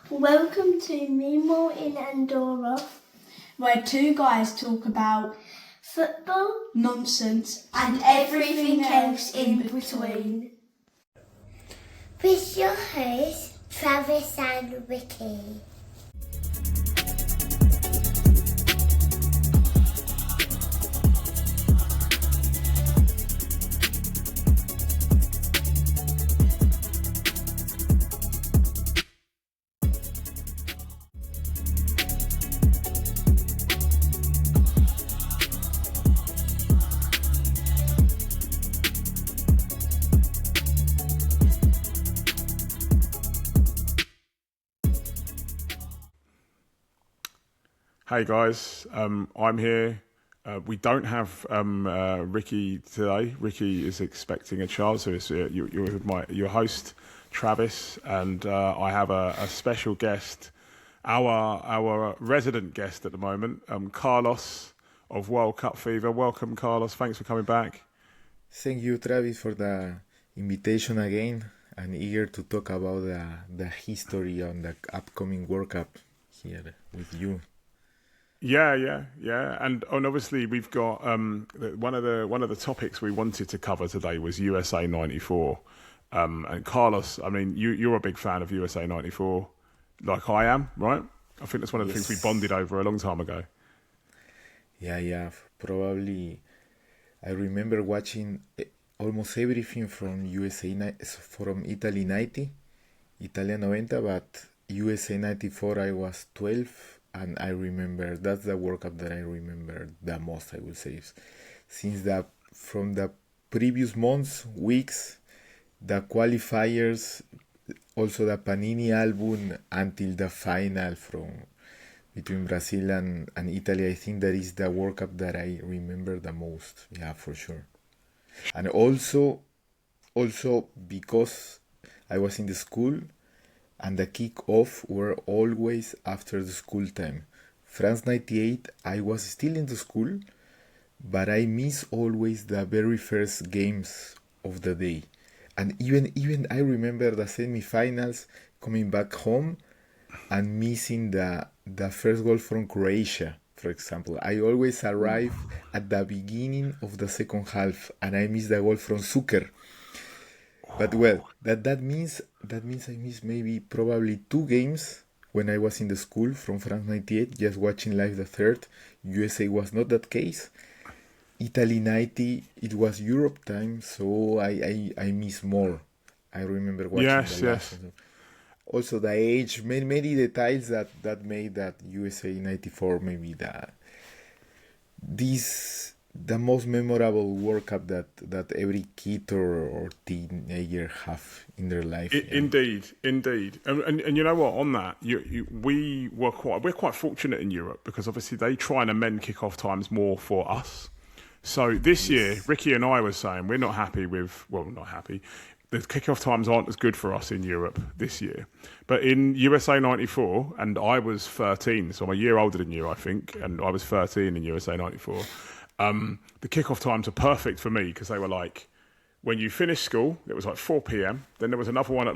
Welcome to Mimo in Andorra, where two guys talk about football nonsense and everything else in between. With your hosts, Travis and Ricky. Hey guys, I'm here. We don't have Ricky today. Ricky is expecting a child, so it's, you're your host, Travis, and I have a special guest, our resident guest at the moment, Carlos of World Cup Fever. Welcome, Carlos. Thanks for coming back. Thank you, Travis, for the invitation again. I'm eager to talk about the history on the upcoming World Cup here with you. Yeah, and obviously we've got one of the topics we wanted to cover today was USA '94, and Carlos. I mean, you're a big fan of USA '94, like I am, right? I think that's one of the things we bonded over a long time ago. Yeah, probably. I remember watching almost everything from from Italy '90, Italia 90, but USA '94 I was 12. And I remember, that's the World Cup that I remember the most, I would say. Since from the previous months, weeks, the qualifiers, also the Panini album, until the final between Brazil and Italy, I think that is the World Cup that I remember the most. Yeah, for sure. And also because I was in the school, and the kick-off were always after the school time. France 98, I was still in the school, but I miss always the very first games of the day. And even I remember the semi-finals coming back home and missing the first goal from Croatia, for example. I always arrive at the beginning of the second half and I miss the goal from Zucker. But well, that means I missed probably 2 games when I was in the school from France 98, just watching live the third. USA was not that case. Italy 90, it was Europe time, so I miss more. I remember watching the last. Also the age, many details that made that USA 94 maybe the most memorable World Cup that every kid or teenager have in their life. Indeed. And you know what? On that, we're quite fortunate in Europe because obviously they try and amend kickoff times more for us. So this year, Ricky and I were saying we're not happy. The kickoff times aren't as good for us in Europe this year. But in USA '94, and I was 13, so I'm a year older than you, I think, and I was 13 in USA '94. The kickoff times are perfect for me because they were like, when you finish school, it was like 4 p.m. Then there was another one at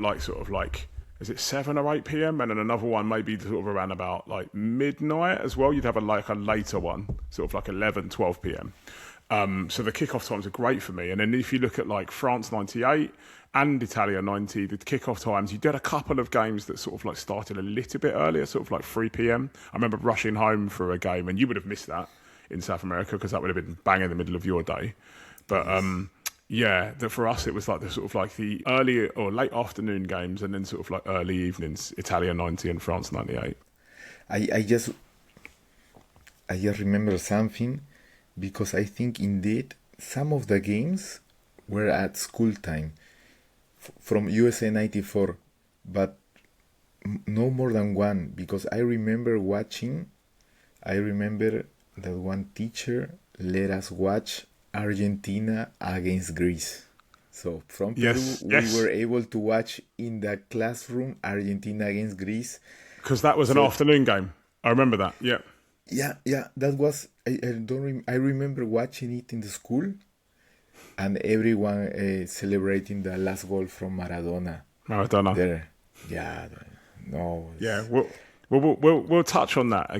is it 7 or 8 p.m. And then another one maybe sort of around about like midnight as well. You'd have a later one, sort of like 11, 12 p.m. So the kickoff times are great for me. And then if you look at like France 98 and Italia 90, the kickoff times, you did a couple of games that sort of like started a little bit earlier, sort of like 3 p.m. I remember rushing home for a game and you would have missed that in South America because that would have been bang in the middle of your day. But for us it was like the early or late afternoon games and then sort of like early evenings, Italia 90 and France 98. I just remember something because I think indeed some of the games were at school time from USA 94, but no more than one because I remember that one teacher let us watch Argentina against Greece. So from Peru, we were able to watch in the classroom Argentina against Greece. Because that was an afternoon game. I remember that, yeah. Yeah, that was, I remember watching it in the school and everyone celebrating the last goal from Maradona. Maradona. There. Yeah, No. Yeah, we'll touch on that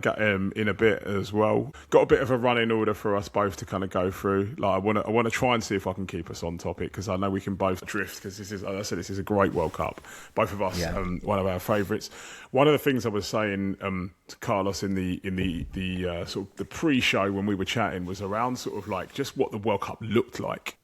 in a bit as well. Got a bit of a running order for us both to kind of go through. Like I want to try and see if I can keep us on topic because I know we can both drift because this is, as I said, this is a great World Cup. Both of us, Yeah. one of our favourites. One of the things I was saying to Carlos in the sort of the pre-show when we were chatting was around sort of like just what the World Cup looked like.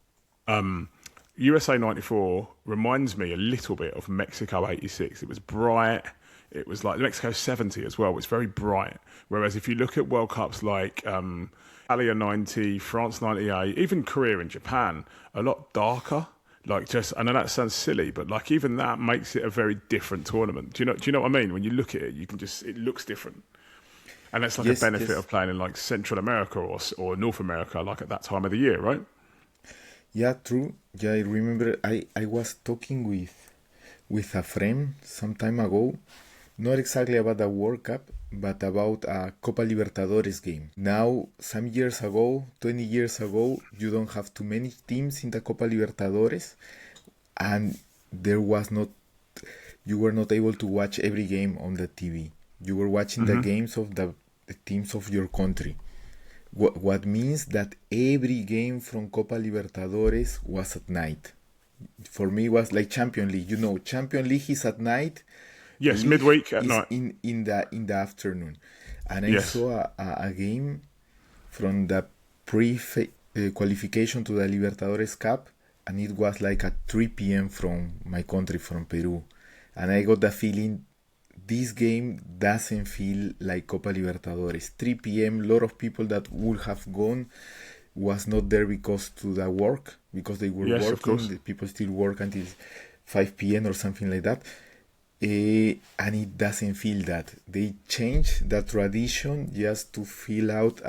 USA 94 reminds me a little bit of Mexico 86. It was bright. It was like Mexico 70 as well. It's very bright. Whereas if you look at World Cups like Italia 90, France 98, even Korea and Japan, a lot darker. Like just, I know that sounds silly, but like even that makes it a very different tournament. Do you know what I mean? When you look at it, you can just, it looks different. And that's like Yes, a benefit yes. of playing in like Central America or North America, like at that time of the year, right? Yeah, true. Yeah, I remember I was talking with a friend some time ago, not exactly about the World Cup, but about a Copa Libertadores game. Now, some years ago, 20 years ago, you don't have too many teams in the Copa Libertadores, and there was not, you were not able to watch every game on the TV. You were watching the games of the teams of your country. What means that every game from Copa Libertadores was at night. For me, it was like Champions League. You know, Champions League is at night. Yes, League midweek at is night. in the afternoon. And I Yes. saw a game from the qualification to the Libertadores Cup, and it was like at 3 p.m. from my country, from Peru. And I got the feeling this game doesn't feel like Copa Libertadores. 3 p.m., a lot of people that would have gone was not there because to the work, because they were Yes, of working. course. The people still work until 5 p.m. or something like that. And it doesn't feel that. They changed the tradition just to fill out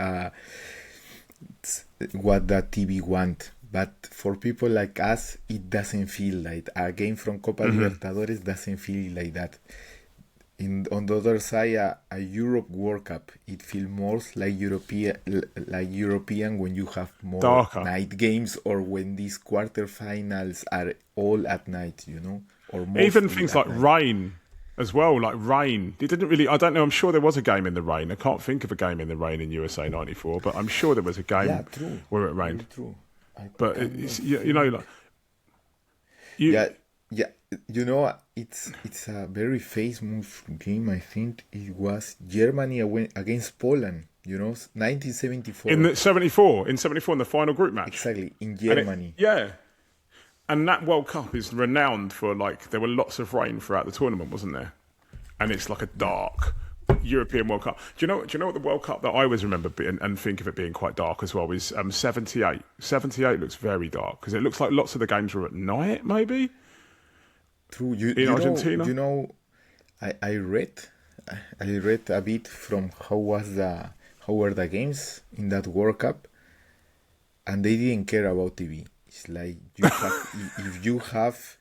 what the TV want. But for people like us, it doesn't feel like a game from Copa Libertadores doesn't feel like that. On the other side, a Europe World Cup, it feels more like European when you have more Darker. night games or when these quarterfinals are all at night, you know, or Even mostly things at like night. rain as well, like rain. It didn't really, I don't know, I'm sure there was a game in the rain. I can't think of a game in the rain in USA 94, but I'm sure there was a game Yeah, true. where it rained. Very true. But it's, you know, like... Yeah, you know, it's a very famous game. I think it was Germany against Poland. You know, 1974. In 74 in the final group match. Exactly, in And Germany. yeah. And that World Cup is renowned for, like, there were lots of rain throughout the tournament, wasn't there? And it's like a dark European World Cup. Do you know what the World Cup that I always remember and think of it being quite dark as well is 78. 78 looks very dark because it looks like lots of the games were at night, maybe? True. In Argentina? You know, I read a bit from how were the games in that World Cup, and they didn't care about TV. It's like if you have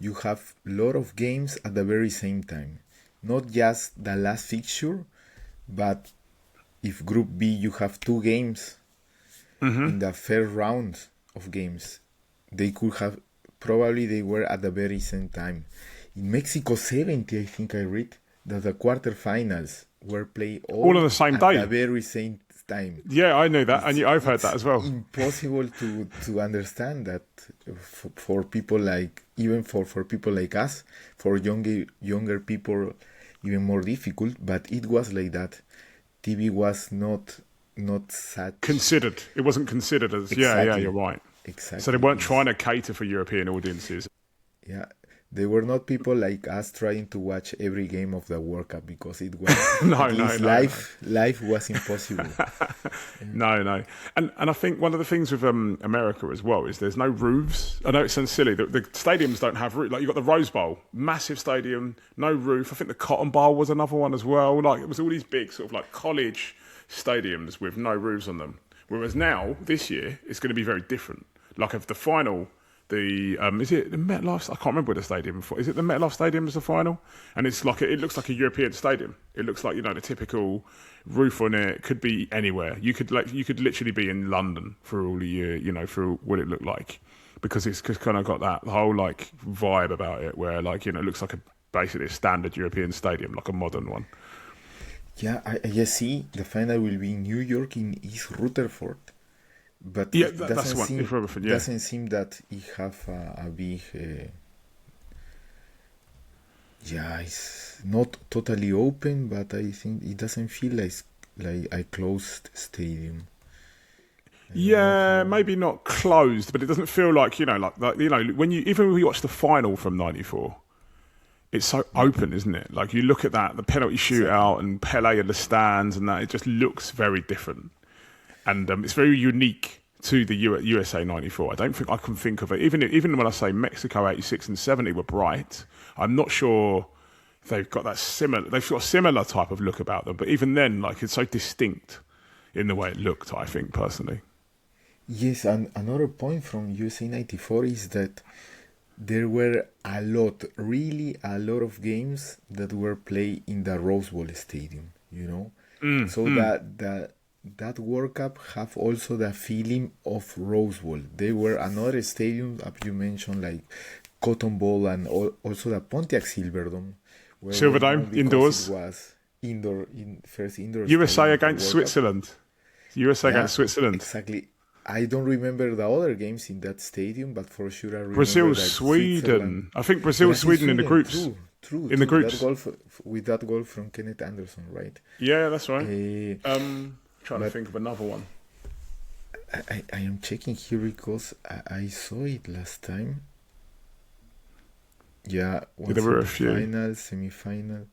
a lot of games at the very same time, not just the last fixture, but if Group B you have 2 games in the first round of games, they could have. Probably they were at the very same time. In Mexico 70, I think I read that the quarterfinals were played All on the same at day. the very same time. Yeah, I knew that. And I've heard that as well. Impossible to understand that for people like, even for people like us, for younger people, even more difficult. But it was like that. TV was not such Considered. It wasn't considered as... Yeah, Exactly. you're right. Exactly. So they weren't trying to cater for European audiences. Yeah, they were not people like us trying to watch every game of the World Cup because it was No, at no, least no, life was impossible. No. And I think one of the things with America as well is there's no roofs. I know it sounds silly. The stadiums don't have roofs. Like, you've got the Rose Bowl, massive stadium, no roof. I think the Cotton Bowl was another one as well. Like, it was all these big sort of like college stadiums with no roofs on them. Whereas now, this year, it's going to be very different. Like, if the final... is it the MetLife? I can't remember what the stadium for. Is it the MetLife Stadium as the final? And it's like it looks like a European stadium. It looks like, you know, the typical roof on it. Could be anywhere. You could literally be in London for all the year, you know, for what it looked like, because it's kind of got that whole like vibe about it, where like, you know, it looks like basically a standard European stadium, like a modern one. Yeah, I see the final will be in New York in East Rutherford, but Yeah, it that's the one. If Rutherford, yeah. doesn't seem that it have a big. Yeah, it's not totally open, but I think it doesn't feel like a closed stadium. Yeah, maybe not closed, but it doesn't feel like when you watch the final from '94, it's so open, isn't it? Like you look at that, the penalty shootout and Pele in the stands, and that it just looks very different, and it's very unique to the USA '94. I don't think I can think of it. Even when I say Mexico '86 and '70 were bright, I'm not sure they've got that similar. They've got a similar type of look about them, but even then, like it's so distinct in the way it looked. I think personally. Yes, and another point from USA '94 is that there were really a lot of games that were played in the Rose Bowl Stadium, that World Cup have also the feeling of Rose Bowl. There were another stadium, as you mentioned, like Cotton Bowl and also the Pontiac Silverdome. Silverdome, indoors. It was first indoor USA stadium against Switzerland. USA against Switzerland. Exactly. I don't remember the other games in that stadium, but for sure I remember Brazil, that Sweden. I think Brazil, Sweden in the groups. True. In the groups. With that goal from Kenneth Anderson, right? Yeah, that's right. Trying to think of another one. I am checking here because I saw it last time. Yeah, there were a few. Final, semi-final.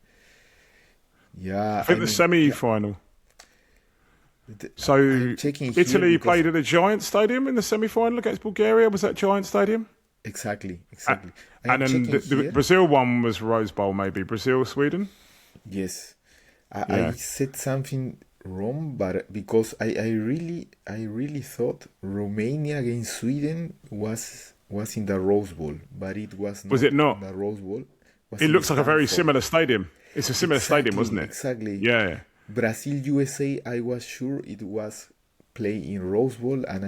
Yeah, I think the semi-final. So Italy played at a Giant Stadium in the semi-final against Bulgaria. Was that Giant Stadium? Exactly. And then the Brazil one was Rose Bowl, maybe Brazil, Sweden. Yes, I said something wrong, but because I really thought Romania against Sweden was in the Rose Bowl, but it was not. Was it not? In the Rose Bowl. It looks like a very similar stadium. It's a similar stadium, wasn't it? Exactly. Yeah. Brazil USA, I was sure it was played in Rose Bowl, and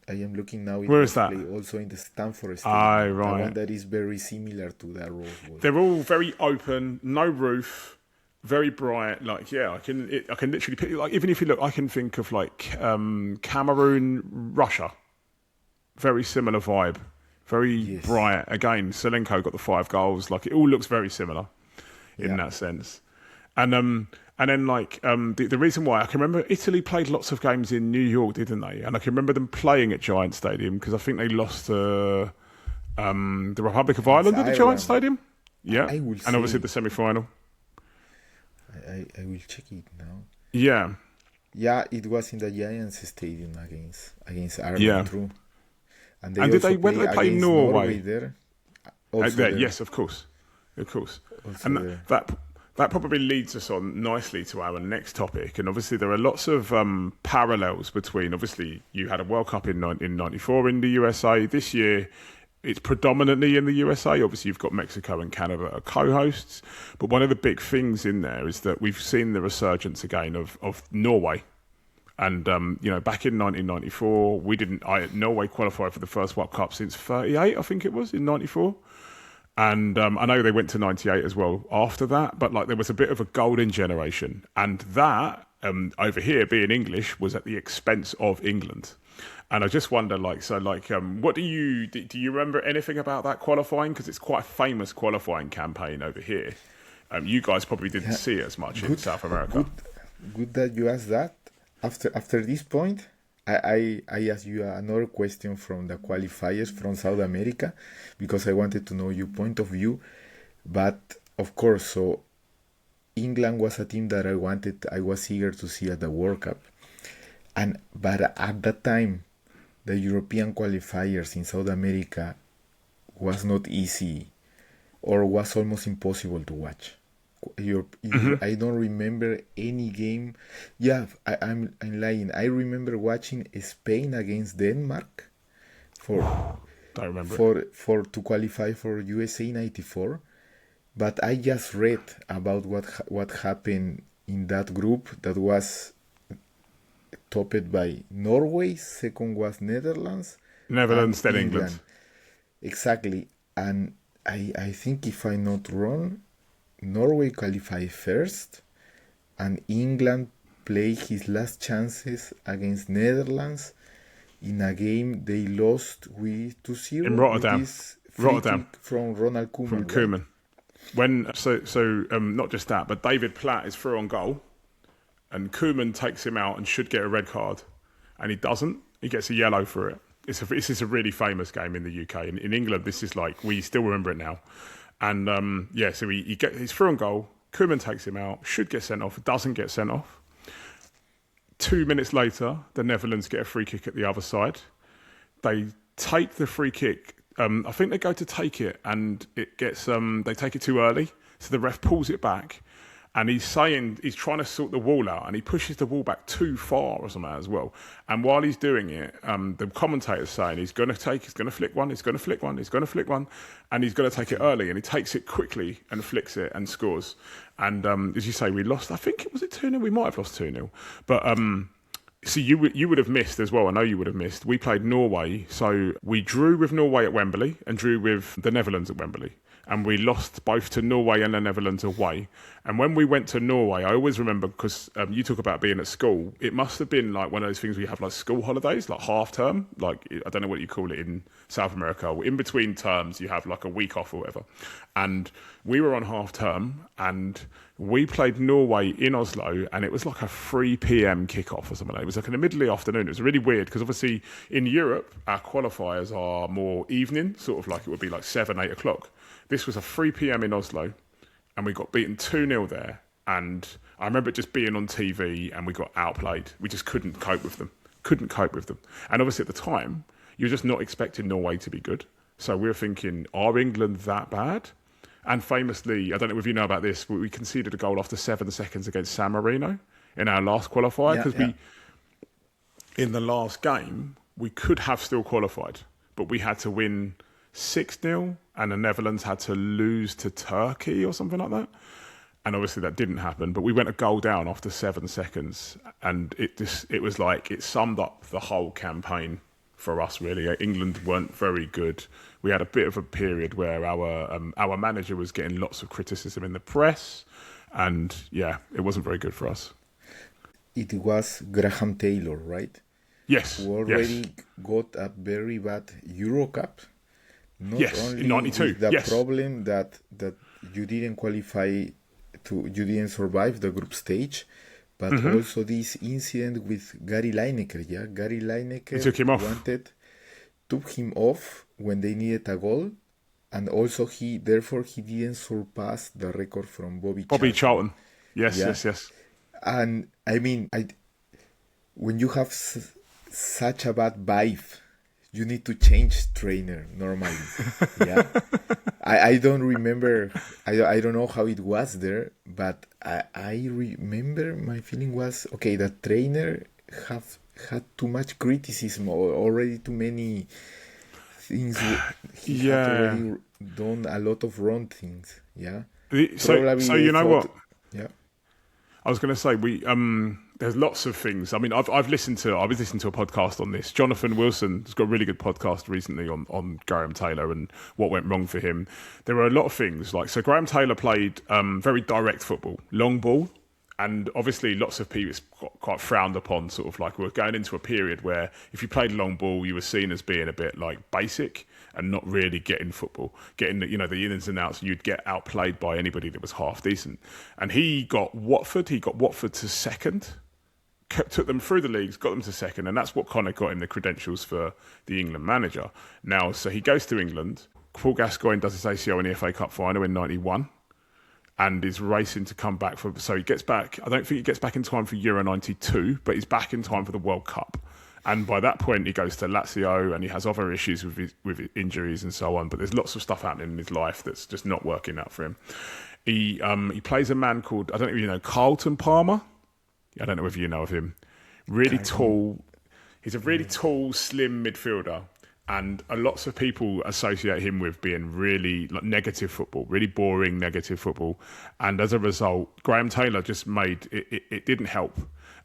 I am looking now. Where is that? Also in the Stanford Stadium. Right. The one that is very similar to the Rose Bowl. They're all very open, no roof, very bright. Like I can literally pick, like even if you look, I can think of like Cameroon, Russia. Very similar vibe, very bright. Again, Selenko got the 5 goals. Like it all looks very similar in that sense. And then the reason why I can remember Italy played lots of games in New York, didn't they? And I can remember them playing at Giant Stadium because I think they lost to the Republic of Ireland at the Giant Stadium. Yeah, and obviously the semi-final. I will check it now. Yeah. Yeah, it was in the Giants Stadium against Ireland. Yeah. True. And did they play Norway there? Yes, of course. And that probably leads us on nicely to our next topic. And obviously there are lots of parallels between, obviously you had a World Cup in 94 in the USA. This year it's predominantly in the USA. Obviously you've got Mexico and Canada are co-hosts. But one of the big things in there is that we've seen the resurgence again of Norway. And, back in 1994, Norway qualified for the first World Cup since 38, I think it was, in 94. And I know they went to 98 as well after that, but there was a bit of a golden generation. And that, over here, being English, was at the expense of England. And I just wonder, what do you remember anything about that qualifying? Because it's quite a famous qualifying campaign over here. You guys probably didn't see it as much in South America. Good that you asked that. After this point, I asked you another question from the qualifiers from South America because I wanted to know your point of view. But of course, so England was a team that I was eager to see at the World Cup. But at that time, the European qualifiers in South America was not easy or was almost impossible to watch. I don't remember any game. Yeah, I'm lying. I remember watching Spain against Denmark to qualify for USA '94. But I just read about what happened in that group that was topped by Norway. Second was Netherlands, then England. Exactly, and I think if I'm not wrong, Norway qualified first, and England played his last chances against Netherlands in a game they lost with 2-0 In Rotterdam. with this free kick from Ronald Koeman. From right? Koeman. Not just that, but David Platt is through on goal, and Koeman takes him out and should get a red card, and he doesn't. He gets a yellow for it. This is a really famous game in the UK. In England, this is like, we still remember it now. And so he's through on goal. Koeman takes him out, should get sent off, doesn't get sent off. 2 minutes later, the Netherlands get a free kick at the other side. They take the free kick. I think they go to take it, and it gets they take it too early, so the ref pulls it back, and he's trying to sort the wall out, and he pushes the wall back too far or something as well. And while he's doing it, the commentator's saying he's going to flick one, and he's going to take it early, and he takes it quickly and flicks it and scores. And as you say, we lost. I think it was 2-0. We might have lost 2-0, but. So you would have missed as well. I know you would have missed. We played Norway, so we drew with Norway at Wembley and drew with the Netherlands at Wembley, and we lost both to Norway and the Netherlands away. And when we went to Norway, I always remember, because you talk about being at school, it must have been like one of those things where you have like school holidays, like half term, like I don't know what you call it in South America. In between terms, you have like a week off or whatever. And we were on half term, and we played Norway in Oslo, and it was like a 3 p.m. kickoff or something. It was like in the middle of the afternoon. It was really weird because obviously in Europe, our qualifiers are more evening, sort of like it would be like 7, 8 o'clock. This was a 3 p.m. in Oslo, and we got beaten 2-0 there. And I remember it just being on TV, and we got outplayed. We just couldn't cope with them. And obviously at the time, you're just not expecting Norway to be good. So we were thinking, are England that bad? And famously, I don't know if you know about this, but we conceded a goal after 7 seconds against San Marino in our last qualifier, because in the last game, we could have still qualified, but we had to win 6-0, and the Netherlands had to lose to Turkey or something like that. And obviously that didn't happen, but we went a goal down after 7 seconds, and it was like, it summed up the whole campaign for us, really. England weren't very good. We had a bit of a period where our manager was getting lots of criticism in the press, and it wasn't very good for us. It was Graham Taylor, right? Yes. Who already got a very bad Euro Cup. Not only in '92. with the problem that you didn't qualify you didn't survive the group stage, but also this incident with Gary Lineker. Yeah, Gary Lineker took him off when they needed a goal, and also he didn't surpass the record from Bobby Charlton. Yes. And I mean, when you have such a bad vibe, you need to change trainer normally. Yeah, I don't remember. I don't know how it was there, but I remember my feeling was, okay, the trainer had too much criticism, or already too many things. He had already done a lot of wrong things. Yeah. So you know what? Yeah. I was going to say, there's lots of things. I mean, I was listening to a podcast on this. Jonathan Wilson has got a really good podcast recently on Graham Taylor and what went wrong for him. There were a lot of things. So Graham Taylor played very direct football, long ball. And obviously lots of people, it's quite frowned upon, sort of like we're going into a period where if you played long ball, you were seen as being a bit like basic and not really getting football, getting the ins and outs. You'd get outplayed by anybody that was half decent. And he got Watford to second, took them through the leagues, got them to second, and that's what kind of got him the credentials for the England manager. Now, so he goes to England. Paul Gascoigne does his ACL in the FA Cup final in '91. And is racing to come back so he gets back. I don't think he gets back in time for Euro 92, but he's back in time for the World Cup. And by that point, he goes to Lazio, and he has other issues with injuries and so on. But there's lots of stuff happening in his life that's just not working out for him. He plays a man called, I don't know if you know, Carlton Palmer. I don't know if you know of him. Really tall. He's a really tall, slim midfielder. and lots of people associate him with being really like negative football, really boring negative football, and as a result, Graham Taylor just made it didn't help.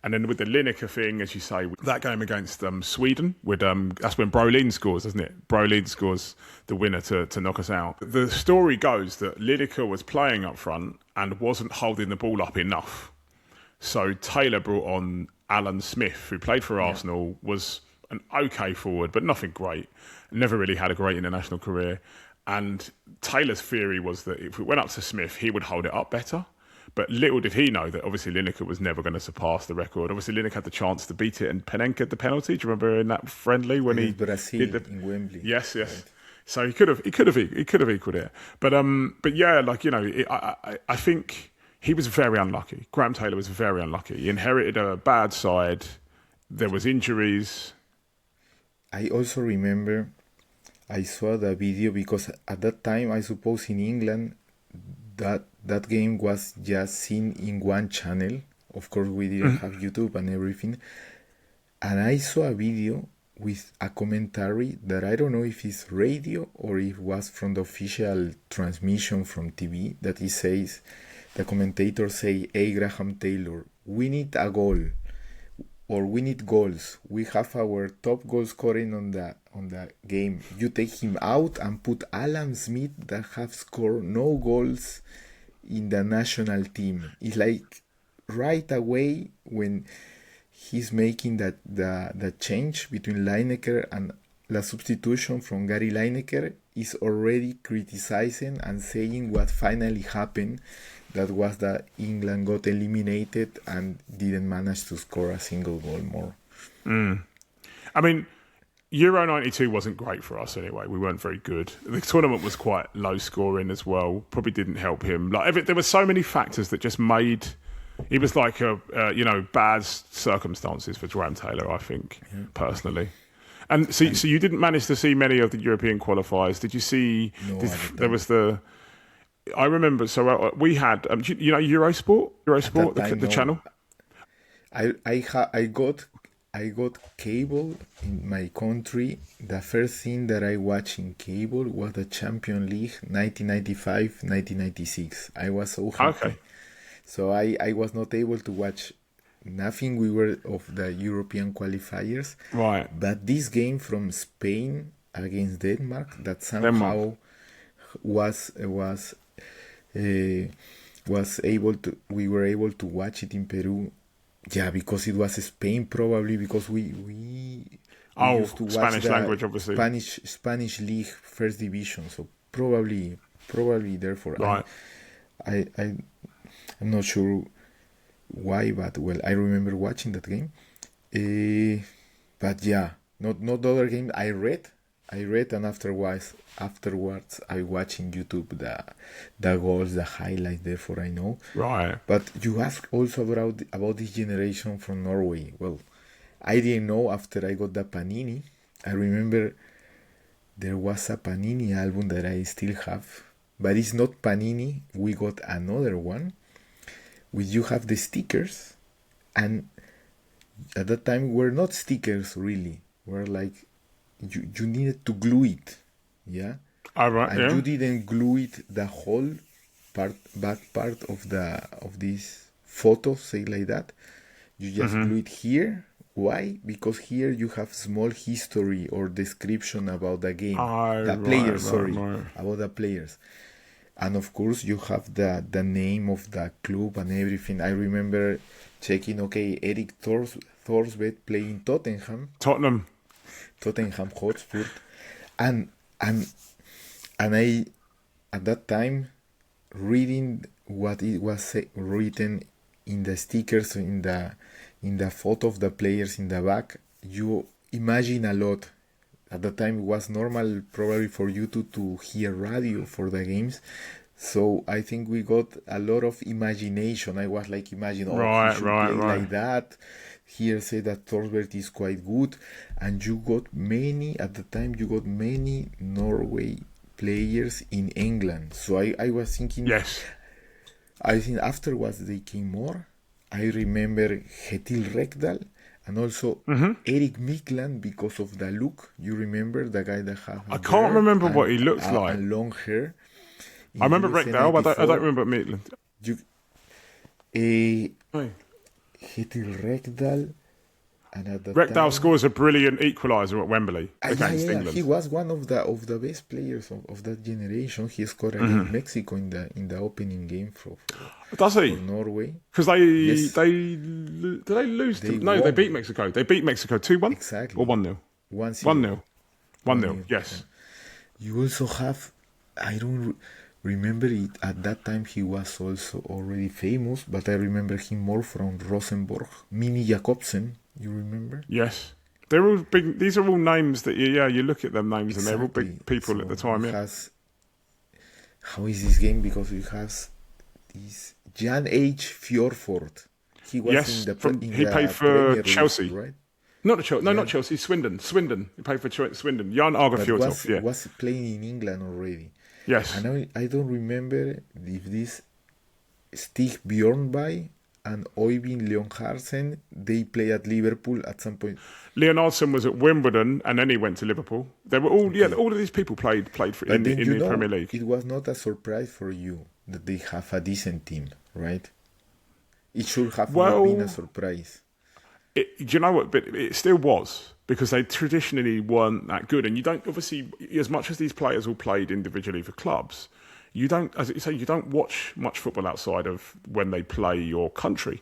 And then with the Lineker thing, as you say, that game against Sweden, with that's when Brolin scores, doesn't it? Brolin scores the winner to knock us out. The story goes that Lineker was playing up front and wasn't holding the ball up enough. So Taylor brought on Alan Smith, who played for Arsenal, was an okay forward, but nothing great. Never really had a great international career. And Taylor's theory was that if it went up to Smith, he would hold it up better. But little did he know that obviously Lineker was never going to surpass the record. Obviously, Lineker had the chance to beat it, and Panenka had the penalty. Do you remember in that friendly when he Brazil did in Wembley? Yes. Right. So he could have equalled it. But yeah, like I think he was very unlucky. Graham Taylor was very unlucky. He inherited a bad side. There was injuries. I also remember I saw the video because at that time, I suppose in England, that game was just seen in one channel. Of course, we didn't have YouTube and everything. And I saw a video with a commentary that I don't know if it's radio or if it was from the official transmission from TV, that he says, the commentator say, "Hey, Graham Taylor, we need a goal. Or we need goals. We have our top goal scoring on the game. You take him out and put Alan Smith that have scored no goals in the national team." It's like right away when he's making the change between Lineker and the substitution from Gary Lineker, is already criticizing and saying what finally happened. That was that England got eliminated and didn't manage to score a single goal more. I mean, Euro 92 wasn't great for us anyway. We weren't very good. The tournament was quite low scoring as well. Probably didn't help him. There were so many factors that just made it was like bad circumstances for Graham Taylor, I think, personally. And so you didn't manage to see many of the European qualifiers. Did you see? No, There was the. I remember. So we had, Eurosport, the channel. I got cable in my country. The first thing that I watched in cable was the Champions League 1995-1996. I was so happy. Okay. So I was not able to watch nothing. We were of the European qualifiers. Right. But this game from Spain against Denmark, that somehow was we were able to watch it in Peru. Yeah, because it was Spain, probably because we used to watch Spanish the language, obviously. Spanish league first division. So probably therefore. Right. I'm not sure why, but well, I remember watching that game. But yeah, not the other game. I read, and afterwards I watch in YouTube the goals, the highlights. Therefore, I know. Right. But you asked also about this generation from Norway. Well, I didn't know after I got the Panini. I remember there was a Panini album that I still have, but it's not Panini. We got another one, which you have the stickers, and at that time were not stickers really. Were like you needed to glue it, yeah. All right. And Yeah. you didn't glue it the whole back part of this photo, say like that. You just glue it here. Why? Because here you have small history or description about the game, about the players. And of course you have the name of the club and everything. I remember checking, okay, Erik Thorsvedt playing Tottenham Hotspur, and I at that time reading what it was written in the stickers, in the photo of the players in the back. You imagine a lot. At the time it was normal probably for you to hear radio for the games. So I think we got a lot of imagination. I was like, imagine, he should play like that. Here say that Thorsberg is quite good. And you got many Norway players in England. So I was thinking, Yes. I think afterwards they came more. I remember Kjetil Rekdal And also Eric Mikland, because of the look. You remember the guy that had I can't remember what he looks like. And long hair. I remember Rekdal, but I don't remember Maitland. You, Hetil Rekdal. And at the Rekdal time, scores a brilliant equaliser at Wembley against England. He was one of the best players of that generation. He scored against Mexico in the opening game for Norway. Because did they lose? They beat Mexico. They beat Mexico 2-1? Exactly. Or 1-0? 1-0. 1-0, yes. You also have, I don't remember it, at that time he was also already famous, but I remember him more from Rosenborg. Mini Jakobsen, you remember? Yes. They're all big. These are all names that, you look at them names and they're all big people at the time, How is this game? Because it has this Jan H. Fjorford. He was he played for Chelsea. League, right? Not Chelsea, Swindon. He played for Swindon. Jan Agerfjordhoff, was playing in England already. Yes. And I don't remember if this Stig Bjornby and Øyvind Leonhardsen, they play at Liverpool at some point. Leonardson was at Wimbledon and then he went to Liverpool. They were all, all of these people played in the Premier League. It was not a surprise for you that they have a decent team, right? It should have not been a surprise. Do you know what? But it still was, because they traditionally weren't that good. And you don't, obviously, as much as these players all played individually for clubs, you don't, as you say, you don't watch much football outside of when they play your country.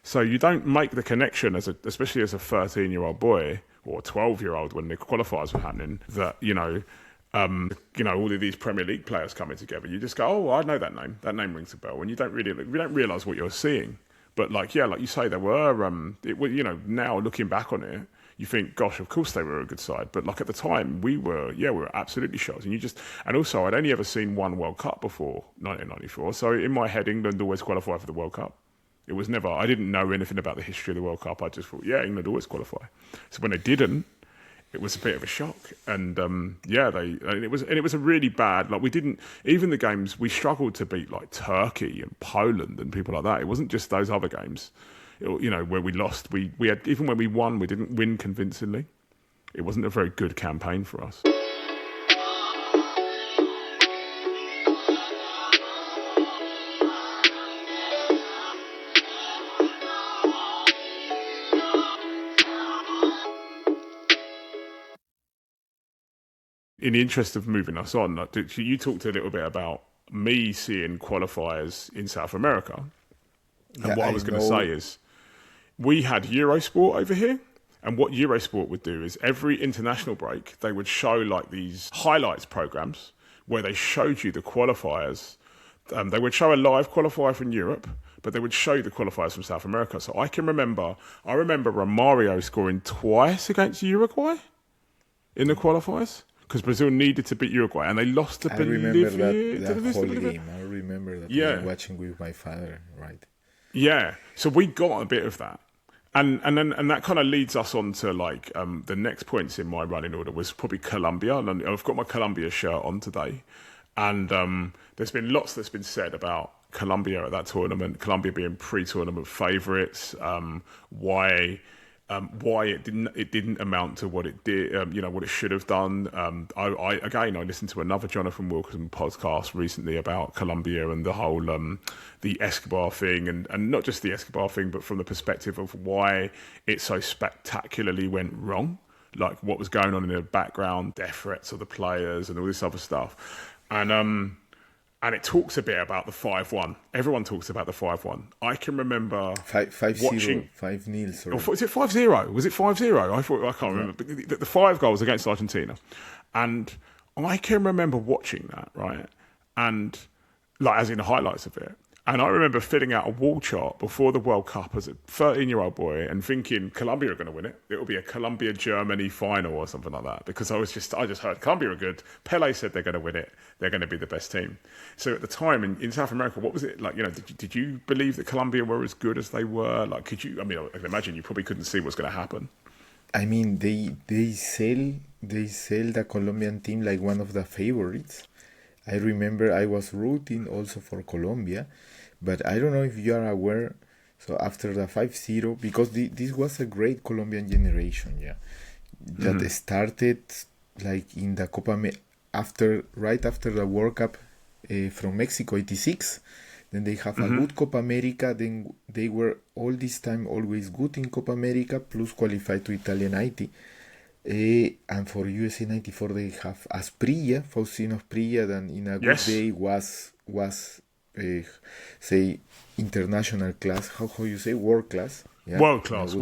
So you don't make the connection, especially as a 13-year-old boy or 12-year-old when the qualifiers were happening, that, all of these Premier League players coming together. You just go, oh, I know that name. That name rings a bell. And you don't realise what you're seeing. But like you say, there were, now looking back on it, you think, gosh, of course they were a good side. But like at the time, we were absolutely shocked. And also I'd only ever seen one World Cup before 1994. So in my head, England always qualified for the World Cup. It was never, I didn't know anything about the history of the World Cup. I just thought, England always qualify. So when they didn't, it was a bit of a shock. And it was a really bad, like we didn't, even the games, we struggled to beat like Turkey and Poland and people like that. It wasn't just those other games, where we lost. We had, even when we won, we didn't win convincingly. It wasn't a very good campaign for us. In the interest of moving us on, you talked a little bit about me seeing qualifiers in South America. And what I was going to say is, we had Eurosport over here. And what Eurosport would do is every international break, they would show like these highlights programs where they showed you the qualifiers. They would show a live qualifier from Europe, but they would show you the qualifiers from South America. So I remember Romario scoring twice against Uruguay in the qualifiers, because Brazil needed to beat Uruguay, and they lost to Bolivia. I remember that whole game. I remember that watching with my father, right? Yeah, so we got a bit of that. And that kind of leads us on to like the next points in my running order was probably Colombia. And I've got my Colombia shirt on today. And there's been lots that's been said about Colombia at that tournament, Colombia being pre-tournament favourites, why it didn't amount to what it did, what it should have done. I listened to another Jonathan Wilkerson podcast recently about Colombia and the whole the Escobar thing, and not just the Escobar thing, but from the perspective of why it so spectacularly went wrong, like what was going on in the background, death threats of the players and all this other stuff, and it talks a bit about the 5-1. Everyone talks about the 5-1. I can remember 5-0, 5-0. Sorry. Was it 5-0? Was it 5-0? I can't remember. But the 5 goals against Argentina. And I can remember watching that, right? And like as in the highlights of it. And I remember filling out a wall chart before the World Cup as a 13-year-old boy and thinking Colombia are going to win it. It will be a Colombia-Germany final or something like that, because I just heard Colombia are good. Pele said they're going to win it. They're going to be the best team. So at the time in South America, what was it like? Did you believe that Colombia were as good as they were? Like, I can imagine you probably couldn't see what's going to happen. I mean, they sell the Colombian team like one of the favorites. I remember I was rooting also for Colombia, but I don't know if you are aware So after the 5-0, because this was a great Colombian generation, yeah, that started like in the right after the World Cup from Mexico '86. Then they have a good Copa America. Then they were all this time always good in Copa America, plus qualified to Italia 90. And for USA 94 they have Asprilla, Faustino Asprilla, that in a good day was say international class. How you say world class? Yeah, World class,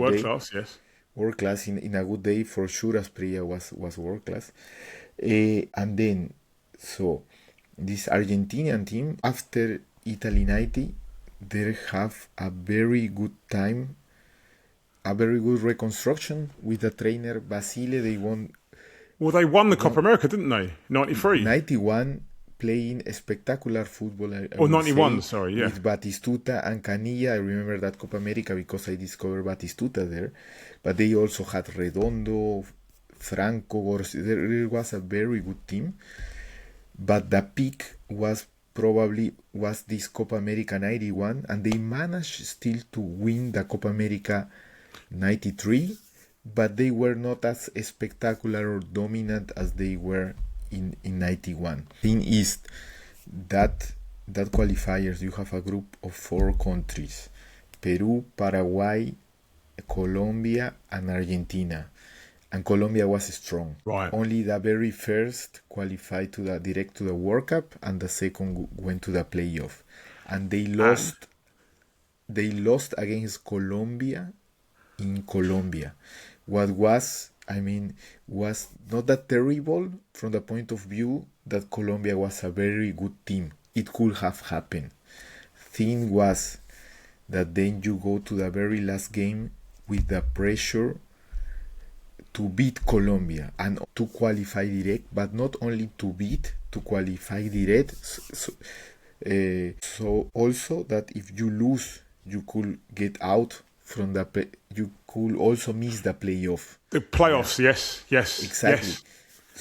yes. World class in a good day for sure. Asprilla was world class. And then so this Argentinian team after Italy 90, they have a very good time, a very good reconstruction with the trainer Basile. They won. Well, they won the Copa America, didn't they? 93. 91, playing spectacular football. I Or would 91, say, sorry, yeah. with Batistuta and Canilla. I remember that Copa America because I discovered Batistuta there. But they also had Redondo, Franco. There was a very good team. But the peak was this Copa America 91, and they managed still to win the Copa America 93, but they were not as spectacular or dominant as they were in 91. Thing is that qualifiers, you have a group of 4 countries: Peru, Paraguay, Colombia, and Argentina. And Colombia was strong. Right. Only the very first qualified direct to the World Cup, and the second went to the playoff. And they lost. They lost against Colombia in Colombia. What was not that terrible from the point of view that Colombia was a very good team. It could have happened. Thing was that then you go to the very last game with the pressure to beat Colombia and to qualify direct, but not only to qualify direct. So also that if you lose, you could get out from you could also miss the playoff. The playoffs, yeah. yes. Exactly. Yes.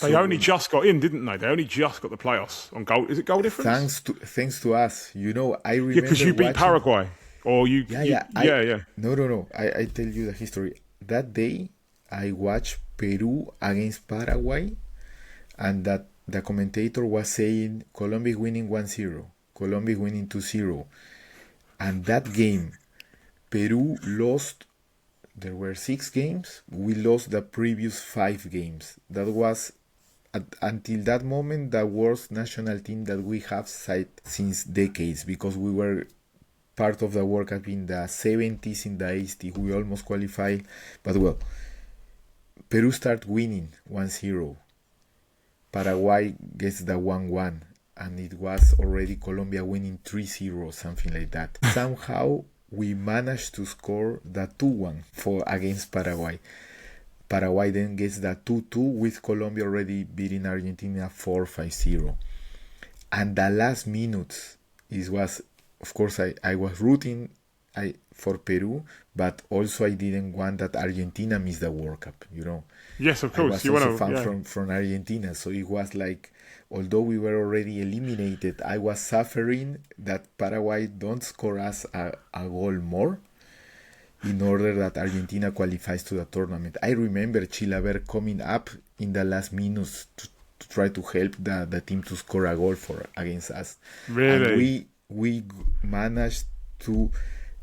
They only just got in, didn't they? They only just got the playoffs on goal. Is it goal difference? Thanks to us. I remember. Yeah, because you beat Paraguay. Or you. Yeah. No. I tell you the history. That day, I watched Peru against Paraguay, and that the commentator was saying Colombia winning 1-0, Colombia winning 2-0. And that game, Peru lost. There were 6 games. We lost the previous 5 games. That was, until that moment, the worst national team that we have since decades, because we were part of the World Cup in the 70s, in the 80s. We almost qualified, but well, Peru start winning 1-0. Paraguay gets the 1-1, and it was already Colombia winning 3-0, something like that. Somehow we managed to score the 2-1 against Paraguay. Paraguay then gets the 2-2 with Colombia already beating Argentina 4-5-0. And the last minutes, of course, I was rooting for Peru, but also I didn't want that Argentina miss the World Cup, Yes, of course. I was also fan from Argentina, so it was like, although we were already eliminated, I was suffering that Paraguay don't score us a goal more in order that Argentina qualifies to the tournament. I remember Chilaver coming up in the last minutes to try to help the team to score a goal against us. Really? And we managed to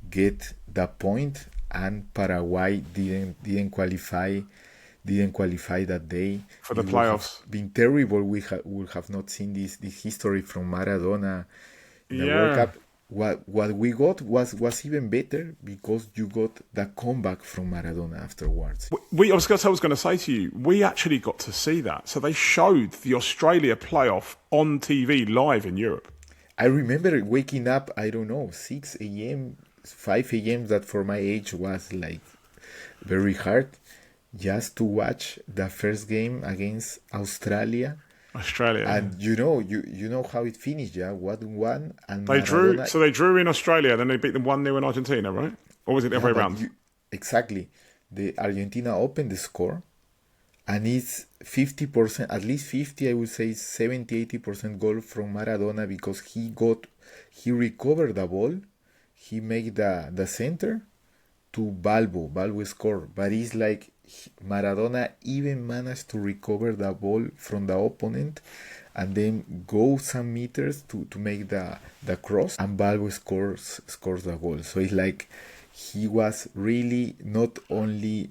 get the point, and Paraguay didn't qualify that day for the playoffs. Been terrible. We would have not seen this history from Maradona in the World Cup. What we got was even better, because you got the comeback from Maradona afterwards. I was going to say to you, we actually got to see that. So they showed the Australia playoff on TV live in Europe. I remember waking up, 6 a.m., 5 a.m., that for my age was like very hard, just to watch the first game against Australia. And you know how it finished, yeah? 1-1, and they drew. So they drew in Australia, then they beat them 1-0 in Argentina, right? Or was it the other way around? Exactly. The Argentina opened the score, and it's 50%, at least 50, I would say 70-80% goal from Maradona, because he recovered the ball, he made the center to Balbo. Balbo scored, but it's like Maradona even managed to recover the ball from the opponent and then go some meters to make the cross, and Balbo scores the goal. So it's like he was really not only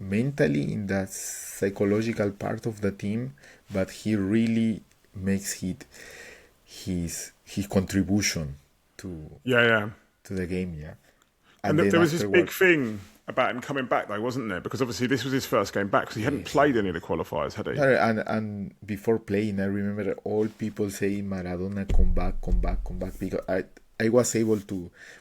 mentally in the psychological part of the team, but he really makes it his contribution to Yeah. the game. Yeah. And then there was this big afterward- thing about him coming back, though, wasn't there? Because obviously this was his first game back, because he hadn't played any of the qualifiers, had he? And before playing, I remember all people saying Maradona, come back, because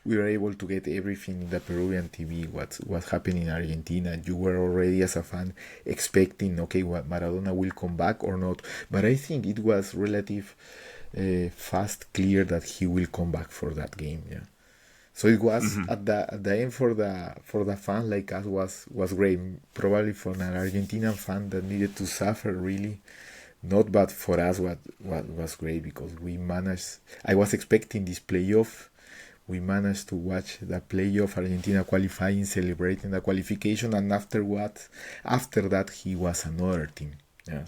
we were able to get everything in the Peruvian TV, what's happening in Argentina. You were already as a fan expecting, okay, what Maradona will come back or not. But I think it was relative fast clear that he will come back for that game. Yeah. So it was at the end for the fan like us was great. Probably for an Argentinian fan that needed to suffer really, not, but for us what was great, because we managed. I was expecting this playoff. We managed to watch the playoff, Argentina qualifying, celebrating the qualification, and after that he was another team. Yeah.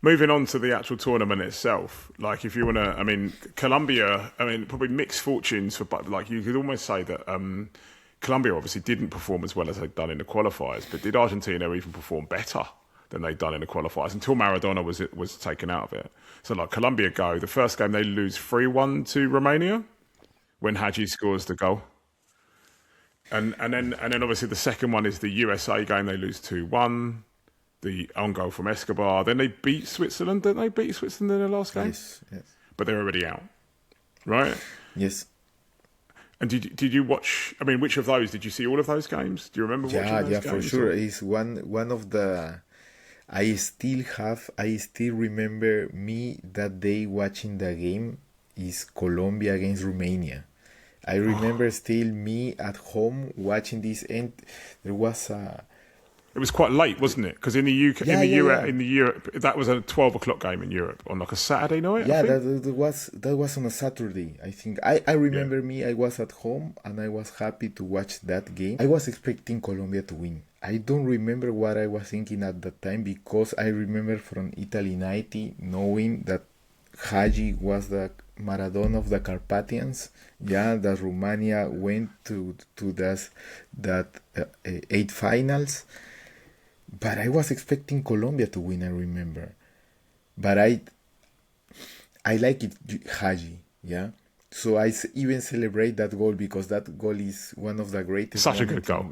Moving on to the actual tournament itself, like if you want to, I mean, Colombia, I mean, probably mixed fortunes for, but like you could almost say that Colombia obviously didn't perform as well as they'd done in the qualifiers, but did Argentina even perform better than they'd done in the qualifiers until Maradona was taken out of it? So like Colombia go, the first game they lose 3-1 to Romania when Hadji scores the goal. And then obviously the second one is the USA game, they lose 2-1. The own goal from Escobar. Then they beat Switzerland. Didn't they beat Switzerland in their last game? Yes. But they're already out, right? Yes. And did you watch? I mean, which of those did you see? All of those games? Do you remember watching those games? Yeah, for sure. It's one of the. I still remember me that day watching the game is Colombia against Romania. I remember still me at home watching this, and there was a. It was quite late, wasn't it? Because in the UK, in the Europe, that was a 12 o'clock game in Europe on like a Saturday night. Yeah, that was on a Saturday. I think I remember me. I was at home and I was happy to watch that game. I was expecting Colombia to win. I don't remember what I was thinking at that time, because I remember from Italy 90 knowing that Hadji was the Maradona of the Carpathians. Yeah, that Romania went to that 8 finals. But I was expecting Colombia to win, I remember. But I like it, Hadji, yeah? So I even celebrate that goal, because that goal is one of the greatest. Such a good goal.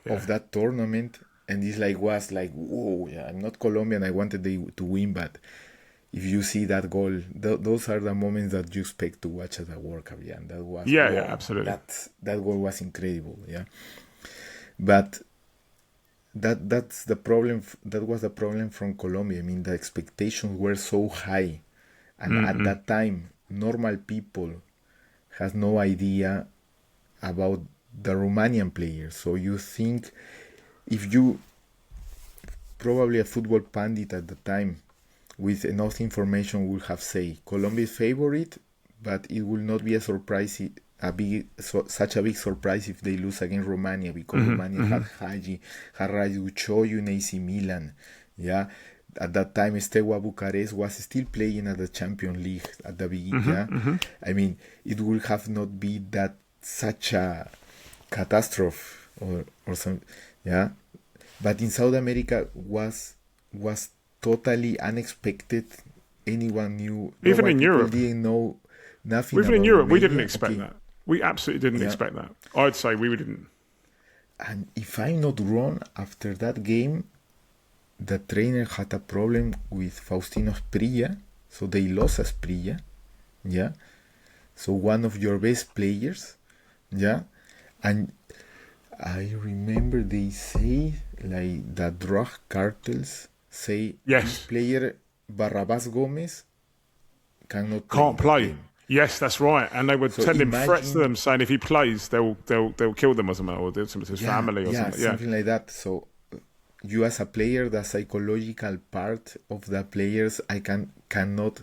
Yeah. Of that tournament. And it's was like, whoa, yeah, I'm not Colombian, I wanted to win, but if you see that goal, those are the moments that you expect to watch at the World Cup, yeah? And that was, yeah, absolutely. That goal was incredible, yeah? But that's the problem. That was the problem from Colombia. I mean, the expectations were so high, and at that time, normal people has no idea about the Romanian players. So you think, if you probably a football pundit at the time with enough information would have said Colombia is favorite, but it will not be a surprise. Such a big surprise if they lose against Romania, because Romania had Hadji, had Radu Choyu in AC Milan. Yeah, at that time Steaua Bucharest was still playing at the Champions League at the beginning. I mean, it would have not been that such a catastrophe or some. Yeah, but in South America was totally unexpected. Anyone knew? Even in Europe, didn't know nothing. Even in Europe, we didn't Romania. expect that. We absolutely didn't expect that. I'd say we didn't. And if I'm not wrong, after that game, the trainer had a problem with Faustino Asprilla, so they lost Asprilla, yeah. So one of your best players, yeah. And I remember they say, like, the drug cartels say, Yes. this player Barrabás Gómez can't play. Yes, that's right. And they were So sending threats to imagine- them, saying if he plays, they'll kill them or something, or do something to his family or something. Yeah, something like that. So you as a player, the psychological part of the players, cannot,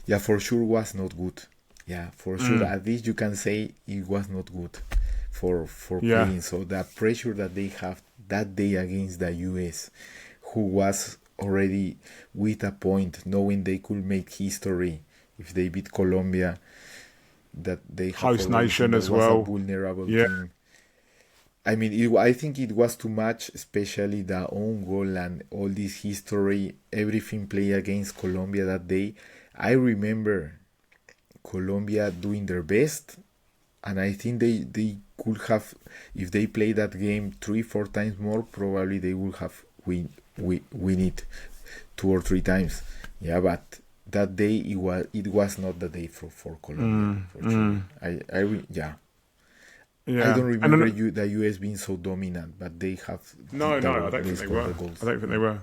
yeah, for sure was not good. Yeah, for sure. At least you can say it was not good for Yeah. playing. So the pressure that they have that day against the US, who was already with a point, knowing they could make history if they beat Colombia, that they have Host already nation seen that as was well. a vulnerable Yeah. team. I mean, I think it was too much, especially the own goal and all this history, everything played against Colombia that day. I remember Colombia doing their best, and I think they could have, if they played that game 3-4 times more, probably they would have win it 2 or 3 times. Yeah, but that day it was not the day for Colombia. For sure. Yeah. yeah. I don't And remember then- the US being so dominant, but they have. No, I don't think they scored were. the goals. I don't think they were.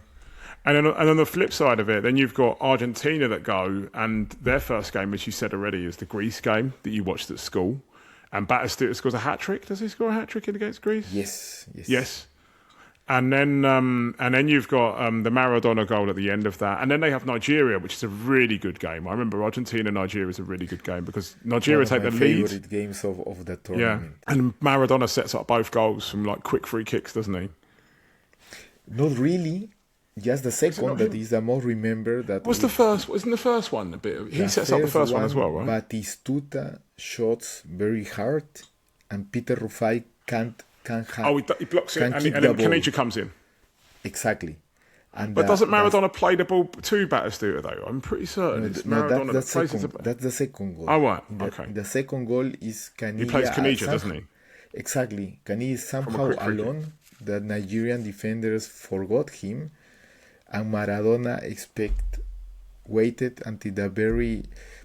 And on the flip side of it, then you've got Argentina that go, and their first game, as you said already, is the Greece game that you watched at school. And Batistuta scores a hat-trick. Does he score a hat-trick against Greece? Yes. Yes. And then you've got the Maradona goal at the end of that. And then they have Nigeria, which is a really good game. I remember Argentina-Nigeria is a really good game because Nigeria take One the of my lead. favorite games of the Yeah. tournament. And Maradona sets up both goals from like quick free kicks, doesn't he? Not really. Just the second not that him? is the most remembered. That What's the first? Wasn't the first one a bit? He sets up the first one as well, right? Batistuta shots very hard, and Peter Rufai can have. Oh, he blocks it, can and keep then the ball. Caniggia comes in. Exactly. And But doesn't Maradona play the ball to Batistuta though? I'm pretty certain it's Maradona that places it. that's the second goal. Oh, right. In the, Okay. in the second goal is Caniggia. He plays Caniggia, doesn't he? Exactly. Caniggia is somehow quick free kick. alone. The Nigerian defenders forgot him, and Maradona waited until the very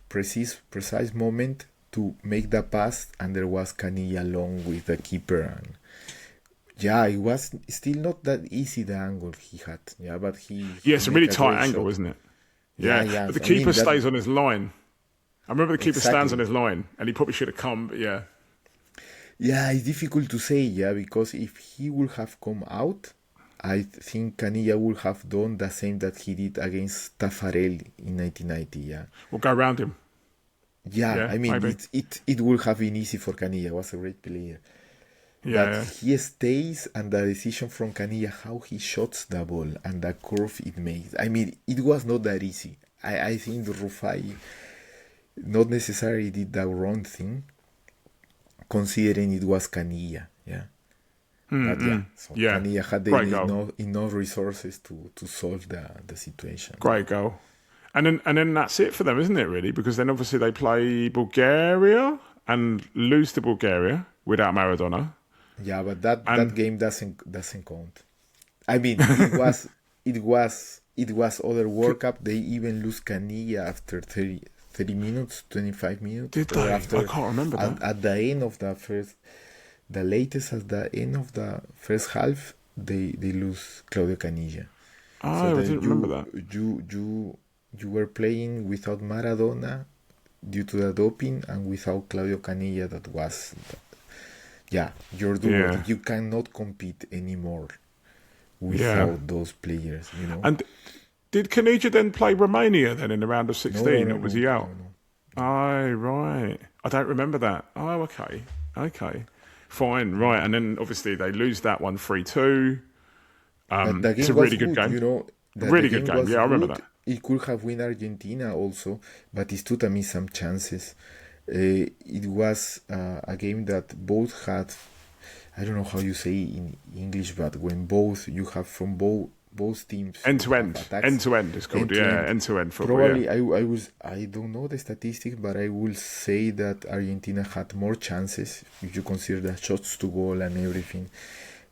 precise moment to make the pass, and there was Caniggia along with the keeper. And yeah, it was still not that easy, the angle he had. Yeah, but Yeah, it's a really made tight great angle, shot. isn't it? Yeah, Yeah. yeah. But the I mean, keeper that- stays on his line. I remember the keeper stands on Exactly. his line, and he probably should have come, but yeah. Yeah, it's difficult to say, yeah, because if he would have come out, I think Caniggia would have done the same that he did against Tafarel in 1990, yeah. We'll go around him. Yeah, Yeah, I mean, maybe. it would have been easy for Caniggia, was a great player. Yeah. But he stays, and the decision from Caniglia, how he shots the ball and the curve it makes. I mean, it was not that easy. I think Rufai not necessarily did the wrong thing, considering it was Caniglia, yeah. But yeah, so Yeah. Caniglia had Great goal. enough resources to solve the situation. Great goal. And then that's it for them, isn't it, really? Because then obviously they play Bulgaria and lose to Bulgaria without Maradona. Yeah, but that And- game doesn't count. I mean, it was other World Cup. They even lose Caniglia after 30 minutes, 25 minutes. Did or they? After, I can't remember that. At the end of the latest at the end of the first half, they lose Claudio Caniggia. Oh, I then didn't remember that. You were playing without Maradona due to the doping, and without Claudio Caniglia. That was, you're doing. Yeah. You cannot compete anymore without those players. You know. And did Caniggia then play Romania then in the round of 16, or was he out? No. Oh, right. I don't remember that. Oh, okay. Fine, right. And then obviously they lose that one 3-2. But the game It's a was really good game. You know, Really good game. was Yeah, I remember good. that. It could have won Argentina also, but Batistuta missed some chances. It was a game that both had, I don't know how you say in English, but when both you have from both teams End to end. have attacks. End to end, it's called. End to end football. Probably Yeah. I don't know the statistics, but I will say that Argentina had more chances if you consider the shots to goal and everything.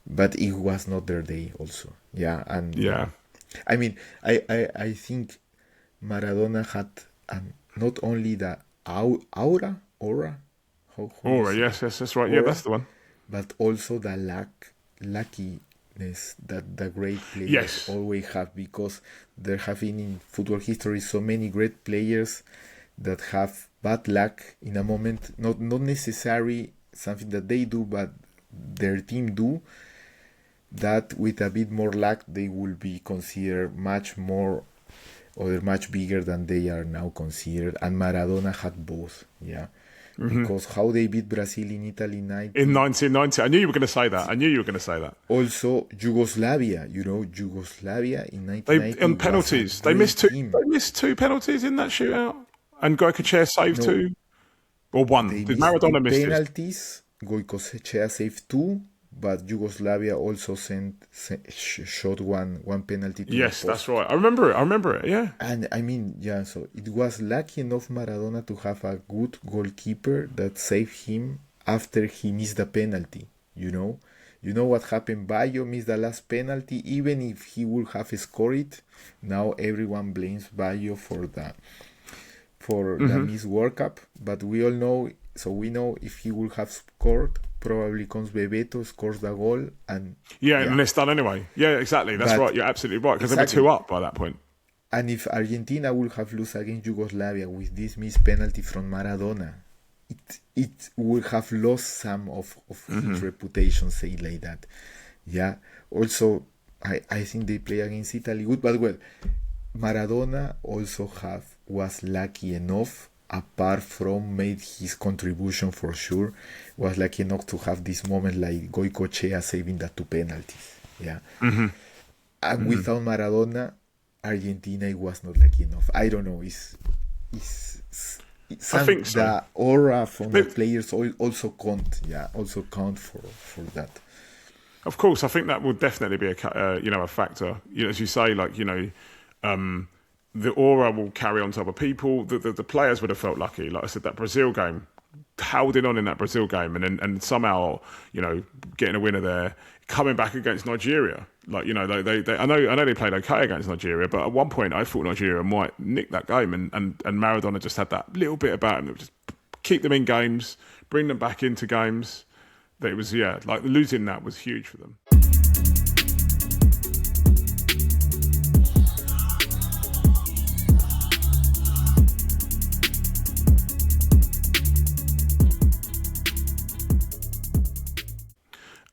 But it was not their day also. Yeah, and Yeah. I mean, I think Maradona had not only the aura, how Aura, you say yes, that's right. Yeah, Aura. that's the one. but also the luckiness that the great players Yes. always have, because there have been in football history so many great players that have bad luck in a moment, not necessary something that they do, but their team do, that with a bit more luck they will be considered much more or much bigger than they are now considered. And Maradona had both, yeah. Because how they beat Brazil in Italy In 1990. I knew you were going to say that. Also, Yugoslavia, Yugoslavia in 1990. On penalties. They missed two penalties in that shootout. And Goicoechea saved two. Or one. Did Maradona miss penalties? Goicoechea saved two, but Yugoslavia also shot one penalty to Yes, the post. that's right. I remember it, yeah. And I mean, yeah, so it was lucky enough Maradona to have a good goalkeeper that saved him after he missed the penalty, You know what happened? Baggio missed the last penalty. Even if he would have scored it, now everyone blames Baggio for the missed World Cup. But we all know, so we know if he would have scored, probably comes Bebeto, scores the goal, and and it's done anyway. Yeah, exactly. That's right. You're absolutely right, because they were 2 up by that point. And if Argentina would have lost against Yugoslavia with this missed penalty from Maradona, it would have lost some of his reputation, say like that. Yeah. Also, I think they play against Italy good, but well, Maradona also was lucky enough, apart from made his contribution for sure, was lucky enough to have this moment like Goicoechea saving the 2 penalties. Yeah. And without Maradona, Argentina was not lucky enough. I don't know. I think so. The aura from the players also count for that. Of course, I think that would definitely be a factor. As you say, the aura will carry on to other people. The players would have felt lucky. Like I said, that Brazil game, holding on in that Brazil game, and somehow getting a winner there, coming back against Nigeria. I know they played okay against Nigeria, but at one point I thought Nigeria might nick that game, and Maradona just had that little bit about him that would just keep them in games, bring them back into games. That it was losing that was huge for them.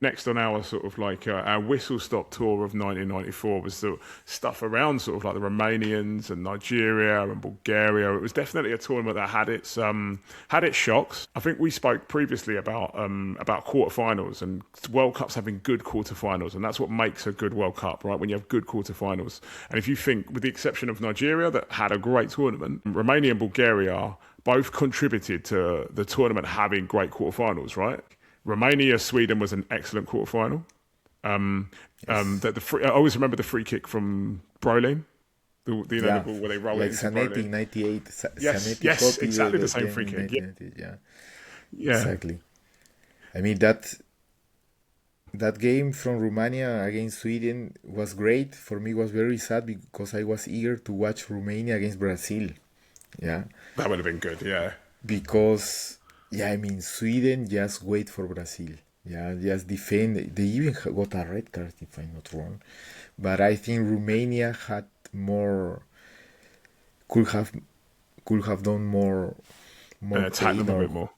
Next on our our whistle-stop tour of 1994 was the stuff around the Romanians and Nigeria and Bulgaria. It was definitely a tournament that had its shocks. I think we spoke previously about quarterfinals and World Cups having good quarterfinals, and that's what makes a good World Cup, right? When you have good quarterfinals. And if you think, with the exception of Nigeria that had a great tournament, Romania and Bulgaria both contributed to the tournament having great quarterfinals, right? Romania, Sweden was an excellent quarterfinal. I always remember the free kick from Brolin, the ball where they roll it into Zanetti, Brolin. 98. Yes, exactly the same free kick. Yeah, exactly. I mean that game from Romania against Sweden was great. For me, it was very sad because I was eager to watch Romania against Brazil. Yeah, that would have been good. Yeah, because. Yeah, I mean, Sweden just wait for Brazil. Yeah, just defend. They even got a red card, if I'm not wrong. But I think Romania had more, could have done more attack them a bit more.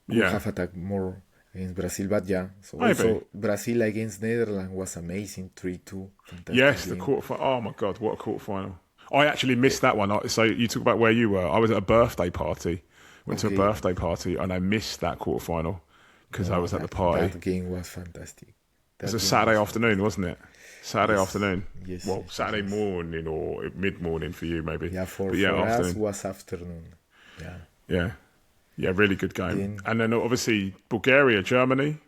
Could have attacked more against Brazil. But yeah, so also Brazil against Netherlands was amazing, 3-2. Yes, game. The quarterfinal. Oh my God, what a quarterfinal! I actually missed that one. So you talk about where you were. I was at a birthday party. Went to a birthday party and I missed that quarterfinal because I was at the party. That game was fantastic. It was a Saturday afternoon, wasn't it? Saturday afternoon. Yes. Well, Saturday morning or mid-morning for you, maybe. Yeah, for us was afternoon. Yeah. Yeah, really good game. And then obviously Bulgaria, Germany.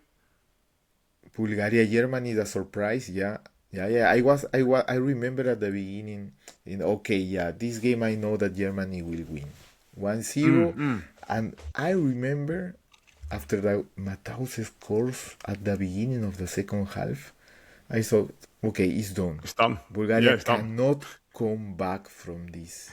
Bulgaria, Germany, the surprise. Yeah. I remember at the beginning. This game I know that Germany will win. 1-0, and I remember after the Matthaus scores at the beginning of the second half, I thought, it's done. It's done. Bulgaria cannot come back from this.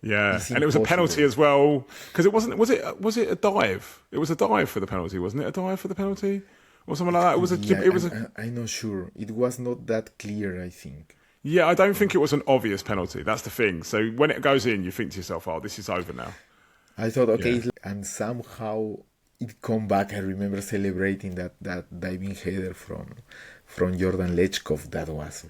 Yeah, and it was a penalty as well because it wasn't. Was it a dive? It was a dive for the penalty, wasn't it? A dive for the penalty or something like that. I'm not sure. It was not that clear, I think. Yeah, I don't think it was an obvious penalty. That's the thing. So when it goes in, you think to yourself, "Oh, this is over now." I thought, okay, Yeah. and somehow it come back. I remember celebrating that diving header from Jordan Lechkov. That was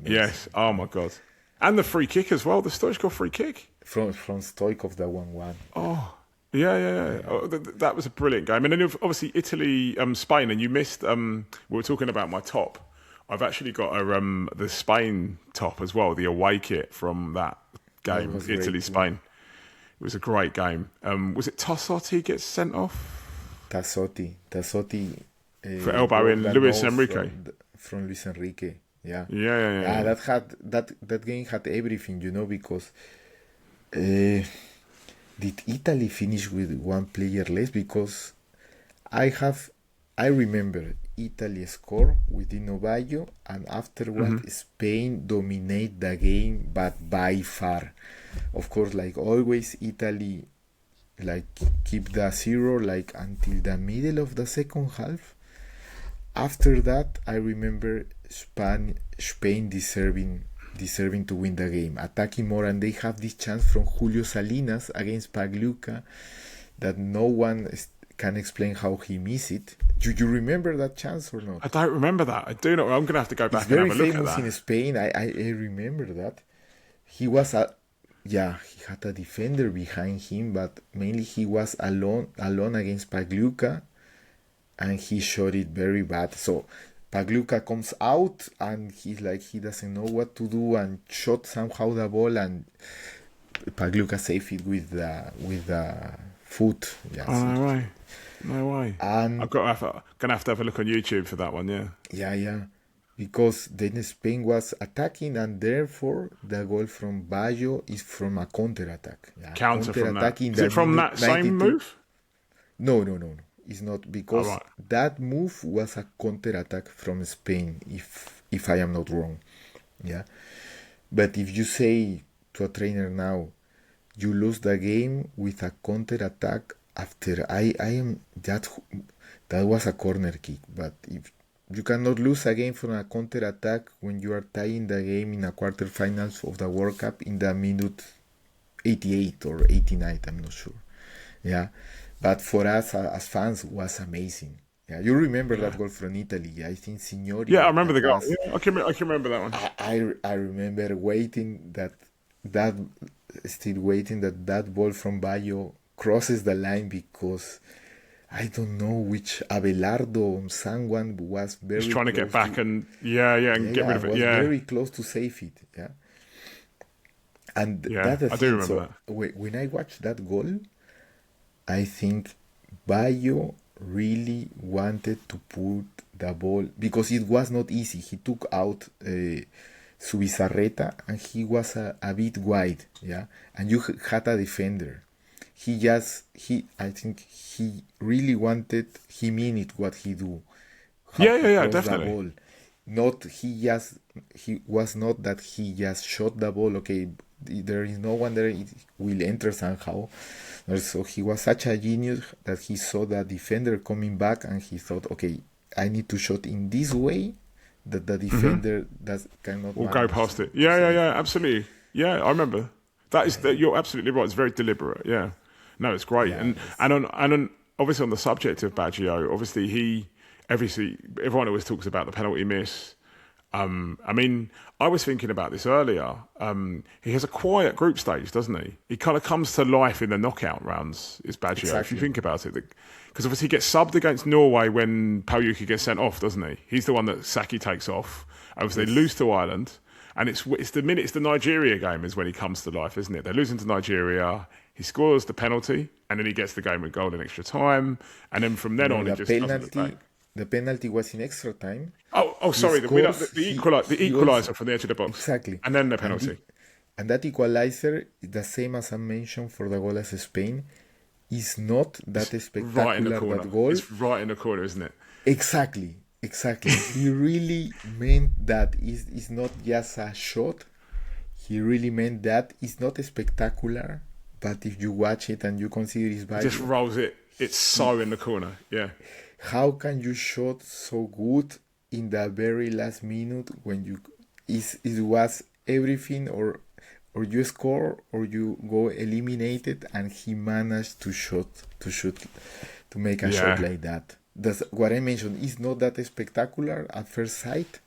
Yes. amazing. Oh my god. And the free kick as well. The Stoichkov free kick. From Stoikov, the 1-1. Oh. Yeah, yeah, yeah. Oh, that was a brilliant game. And then obviously Italy, Spain, and you missed. We were talking about my top. I've actually got the Spain top as well, the away kit from that That game, was great Italy too. Spain. It was a great game. Was it Tossotti gets sent off Tassotti for broke elbowing the Luis nose Enrique? from Luis Enrique. Yeah, Yeah, yeah, yeah, yeah. that game had everything, because uh, did Italy finish with one player less? Because I remember Italy score with Dino Baggio, and afterward Spain dominate the game, but by far. Of course, like always, Italy like keep the zero like until the middle of the second half. After that, I remember Spain deserving to win the game, attacking more, and they have this chance from Julio Salinas against Pagliuca that no one can explain how he missed it. Do you remember that chance or not? I don't remember that. I do not. I'm going to have to go back It's and very have a look at famous that. in Spain. I remember that. He was he had a defender behind him, but mainly he was alone against Pagliuca, and he shot it very bad. So Pagliuca comes out and he's like he doesn't know what to do and shot somehow the ball, and Pagliuca saved it with the foot. Yeah, Oh, no way. No way. and Gonna have to have a look on YouTube for that one. Yeah. yeah, because then Spain was attacking, and therefore the goal from Baggio is from a counter attack. Yeah, Counter from that. attack in Is the it from minute that same 92. move? No. It's not, Oh, because right. that move was a counter attack from Spain, if I am not wrong. Yeah. But if you say to a trainer now, you lose the game with a counter attack after I am that was a corner kick. But if you cannot lose a game from a counter attack when you are tying the game in a quarterfinals of the World Cup in the minute 88 or 89, I'm not sure. Yeah, but for us as fans was amazing. Yeah, you remember that goal from Italy? I think Signori. Yeah, I remember the that goal. was- Yeah, I can remember that one. I remember that still waiting that ball from Bayo crosses the line, because I don't know which Abelardo or someone was very Just trying to close get back and and get rid of it. was Yeah. very close to save it. Yeah, and Yeah, that's the I do thing. remember So when I watched that goal, I think Bayo really wanted to put the ball, because it was not easy. He took out Subizarreta, and he was a bit wide, yeah, and you had a defender. I think he really wanted, he mean it what he do. How Yeah, he yeah, yeah, crossed definitely. The ball. Not he was not that he just shot the ball. Okay, there is no one there, it will enter somehow. So he was such a genius that he saw the defender coming back, and he thought, okay, I need to shot in this way that the defender cannot We'll go manage past to it. Yeah, yeah, save. yeah, absolutely. Yeah, I remember. You're absolutely right. It's very deliberate. Yeah. No, it's great. Yeah, And obviously on the subject of Baggio, obviously everyone always talks about the penalty miss. I mean, I was thinking about this earlier. He has a quiet group stage, doesn't he? He kind of comes to life in the knockout rounds, is Baggio, if Exactly. you think about it. Because obviously he gets subbed against Norway when Pagliuca gets sent off, doesn't he? He's the one that Saki takes off. Obviously they lose to Ireland. And it's the Nigeria game is when he comes to life, isn't it? They're losing to Nigeria. He scores the penalty, and then he gets the game with goal in extra time. And then from then on, he The just doesn't look back. penalty was in extra time. Sorry, the scores, he equaliser from the edge of the box. Exactly. And then the And penalty. And that equalizer, the same as I mentioned for the goal as Spain, is not that spectacular. Right in the corner. That goal. It's right in the corner, isn't it? Exactly. He really meant that. It's not just a shot. He really meant that. It's not spectacular, but if you watch it and you consider his body, Just rolls it. It's so in the corner. Yeah. how can you shot so good in the very last minute when it was everything or or you score or you go eliminated, and he managed to make a shot like that. That's what I mentioned. It's not that spectacular at first sight,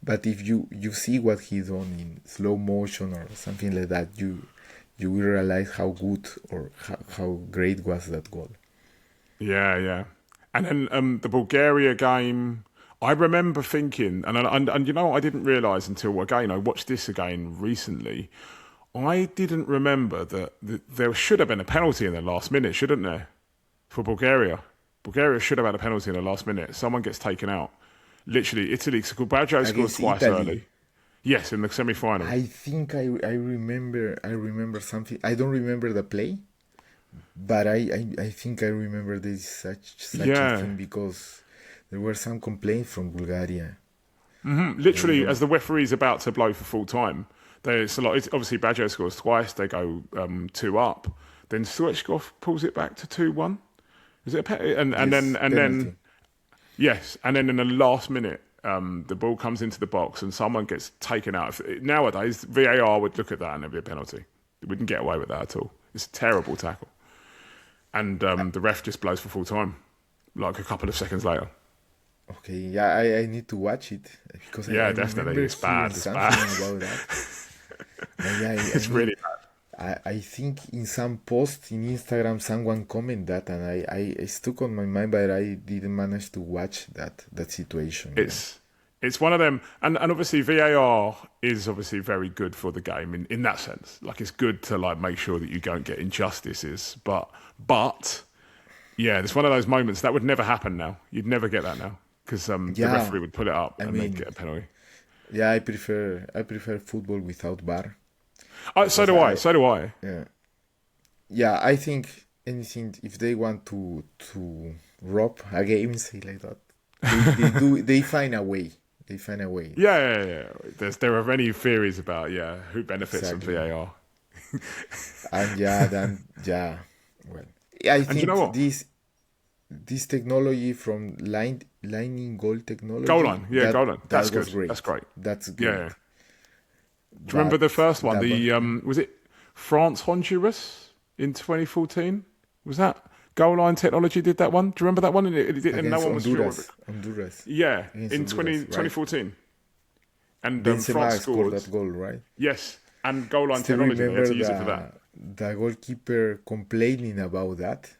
but if you see what he done in slow motion or something like that, you will realize how good or how great was that goal. Yeah. And then the Bulgaria game, I remember thinking, and you know what I didn't realise until, again, I watched this again recently. I didn't remember that there should have been a penalty in the last minute, shouldn't there, for Bulgaria? Bulgaria should have had a penalty in the last minute. Someone gets taken out. Literally, Italy, Baggio scored twice early. Yes, in the semi-final. I think I remember something. I don't remember the play, but I think I remember this such a thing, because there were some complaints from Bulgaria. Literally, as the referee's about to blow for full time, obviously Baggio scores twice. They go 2-up. Then Stoichkov pulls it back to 2-1. Is it a penalty? And then yes, and then in the last minute, the ball comes into the box and someone gets taken out. Nowadays, VAR would look at that and there'd be a penalty. They wouldn't get away with that at all. It's a terrible tackle. And the ref just blows for full time, like a couple of seconds later. Okay, yeah, I need to watch it, because I definitely, it's bad. It's bad about that. It's really bad. I think in some post in Instagram someone commented that, and I stuck on my mind, but I didn't manage to watch that situation. It's one of them, and obviously VAR is obviously very good for the game in that sense. Like, it's good to like make sure that you don't get injustices, but yeah, it's one of those moments that would never happen now. You'd never get that now, because the referee would pull it up and they'd get a penalty. Yeah, I prefer football without VAR. So do I. Yeah. I think anything, if they want to rob a game, say like that, they find a way. Yeah. There are many theories about who benefits from VAR. And well, I think, you know what? this technology from lining goal technology. Goal line, goal line. That's was good. Great. That's great. That's good. Yeah. Do you remember the first one? Was it France-Honduras in 2014? Was that goal line technology did that one? Do you remember that one? And no one was sure of it. Honduras. Yeah, Against in Honduras, 2014. And Benzema France scored that goal, right? Yes, and goal line Still technology. They had to remember use it for that. the goalkeeper complaining about that,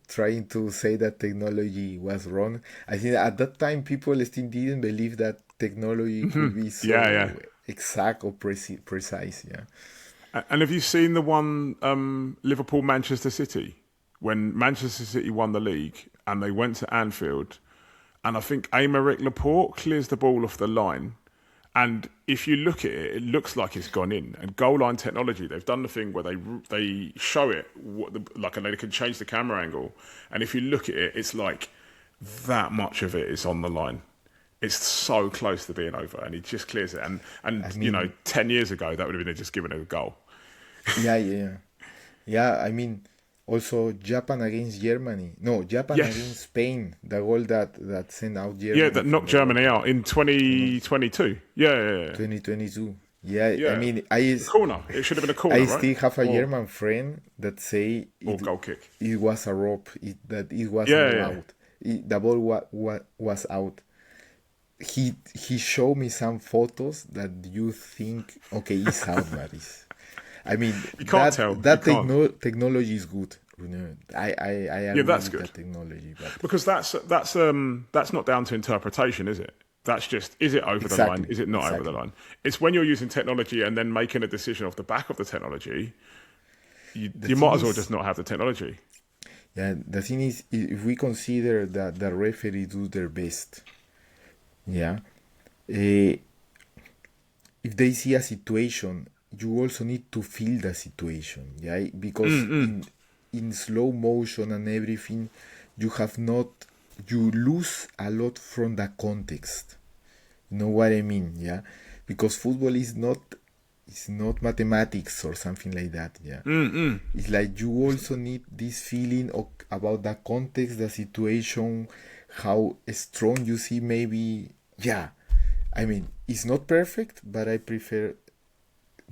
trying to say that technology was wrong. I think at that time people still didn't believe that technology could be so exact or precise. Yeah. And have you seen the one Liverpool-Manchester City? When Manchester City won the league and they went to Anfield, and I think Aymeric Laporte clears the ball off the line, and if you look at it, it looks like it's gone in. And goal line technology, they've done the thing where they show it, and they can change the camera angle, and if you look at it, it's like that much of it is on the line. It's so close to being over, and he just clears it. And I mean, 10 years ago, that would have been just giving it a goal. Yeah. I mean, also Japan against Germany. No, Japan against Spain. The goal that sent out Germany. Yeah, that knocked Germany out in 2022. Yeah. 2022. Yeah. I mean, corner. It should have been a corner. I still have a German friend that say goal kick. It was a rope. That it wasn't out. The ball was out. He showed me some photos that you think, okay, it's out, but I mean, you can't tell. That technology is good. I agree that's with good. that technology, but because that's not down to interpretation, is it? That's just, is it over the line? Is it not over the line? It's when you're using technology and then making a decision off the back of the technology. You might as well just not have the technology. Yeah, the thing is, if we consider that the referee do their best, if they see a situation, you also need to feel the situation, because in slow motion and everything, you lose a lot from the context. You know what I mean? Because football is not mathematics or something like that. It's like you also need this feeling about the context, the situation, how strong you see maybe. I mean, it's not perfect, but I prefer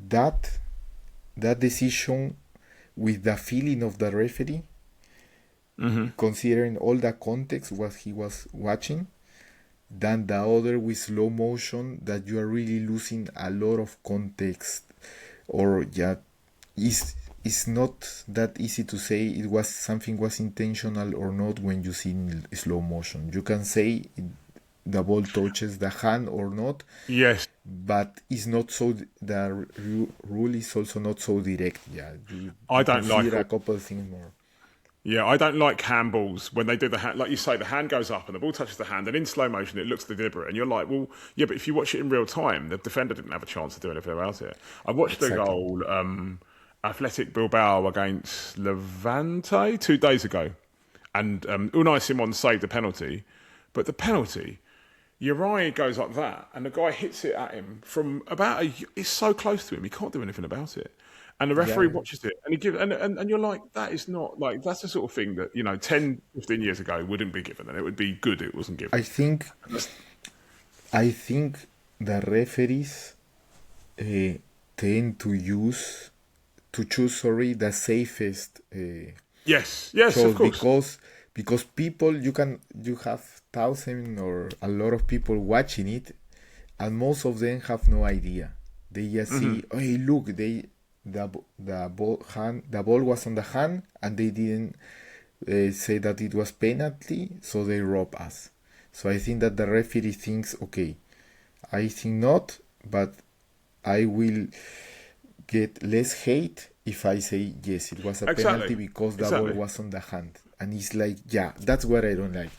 that that decision with the feeling of the referee, considering all the context what he was watching, than the other with slow motion that you are really losing a lot of context, or it's not that easy to say it was something was intentional or not when you see in slow motion. You can say the ball touches the hand or not, Yes. but it's not so. The rule is also not so direct. Yeah, I you don't like consider a it. couple of things more. Yeah, I don't like handballs when they do the hand, like you say, the hand goes up and the ball touches the hand, and in slow motion it looks deliberate, and you're like, well, yeah, but if you watch it in real time, the defender didn't have a chance to do anything about it. I watched the Exactly. goal, Athletic Bilbao against Levante 2 days ago, and Unai Simon saved the penalty, but the penalty, Uri goes like that, and the guy hits it at him from about it's so close to him, he can't do anything about it. And the referee Yeah, watches it, and he and you're like, that is not like that's the sort of thing that 10, 15 years ago wouldn't be given, and it would be good it wasn't given. I think the referees tend to choose the safest Yes, choice, of course. because people you have thousands or a lot of people watching it, and most of them have no idea. They just see, oh, hey, look, the ball was on the hand, and they didn't say that it was penalty, so they rob us. So I think that the referee thinks, okay, I think not, but I will get less hate if I say yes, it was a penalty because the ball was on the hand. And it's like, yeah, that's what I don't like.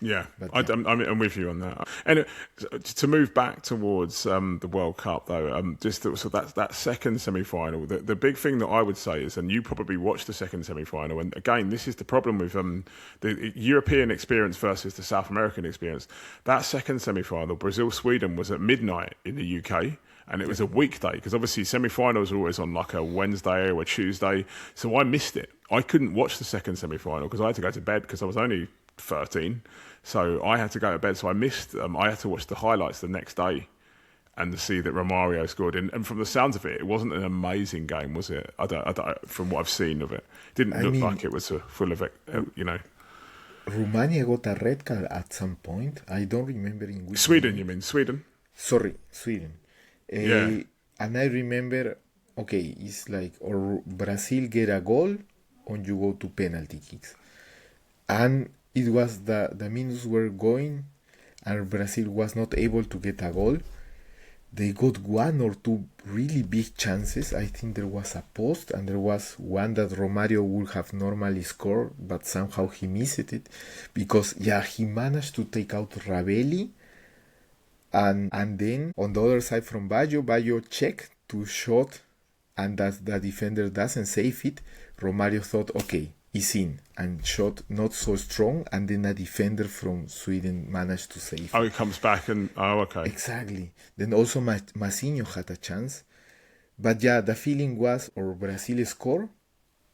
Yeah, But I'm with you on that. And to move back towards the World Cup, though, so that second semi-final, the big thing that I would say is, and you probably watched the second semi-final, and again, this is the problem with the European experience versus the South American experience. That second semi-final, Brazil-Sweden, was at midnight in the UK. And it was a weekday, because obviously semi-finals are always on like a Wednesday or a Tuesday. So I missed it. I couldn't watch the second semi-final because I had to go to bed because I was only 13. So I had to go to bed. So I missed, I had to watch the highlights the next day and to see that Romario scored. And from the sounds of it, it wasn't an amazing game, was it? I don't from what I've seen of it. It didn't look like it was full of it, Romania got a red card at some point. I don't remember in which Sweden, game. you mean? Sweden? Sorry, Sweden. Yeah. And I remember, okay, it's like, or Brazil get a goal, or you go to penalty kicks. And it was the minutes were going, and Brazil was not able to get a goal. They got one or two really big chances. I think there was a post, and there was one that Romario would have normally scored, but somehow he missed it. Because, yeah, he managed to take out Ravelli. And then on the other side from Baggio checked to shot, and that the defender doesn't save it. Romario thought, okay, it's in, and shot not so strong, and then a defender from Sweden managed to save it. Oh, he comes back and, okay. Exactly. Then also Massinho had a chance. But yeah, the feeling was, or Brazil score,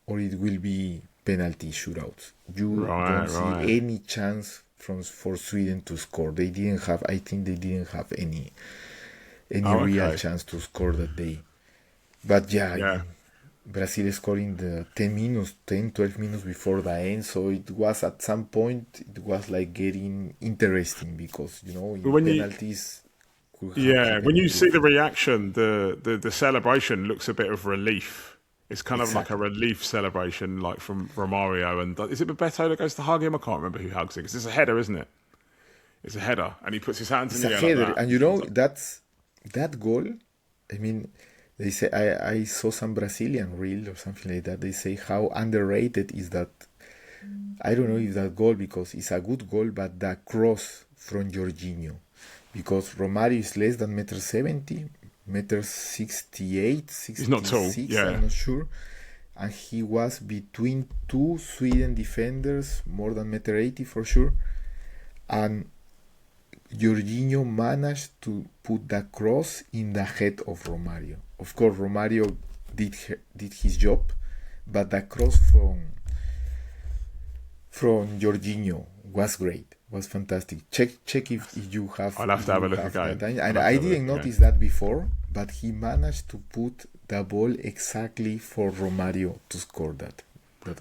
or it will be penalty shootouts. You don't see any chance for Sweden to score. They didn't have, I think they didn't have any real chance to score that day. But yeah. Brazil scored in the 12 minutes before the end. So it was at some point, it was like getting interesting because, in penalties... when you see the reaction, the celebration looks a bit of relief. It's kind of like a relief celebration, like from Romario. And is it Bebeto that goes to hug him? I can't remember who hugs him. Because it's a header, isn't it? It's a header. And he puts his hands in the air like that. And that goal, I mean, they say, I saw some Brazilian reel or something like that. They say how underrated is that. I don't know if that goal, because it's a good goal, but the cross from Jorginho. Because Romario is less than 1.70 m, 1.68 66. He's not tall, yeah. I'm not sure. And he was between two Sweden defenders, more than 1.80 m for sure. And Jorginho managed to put the cross in the head of Romario. Of course, Romario did his job, but the cross from Jorginho was great. Was fantastic. Check if you have. I'll have to have a look again. And I didn't notice that before, but he managed to put the ball exactly for Romario to score that goal.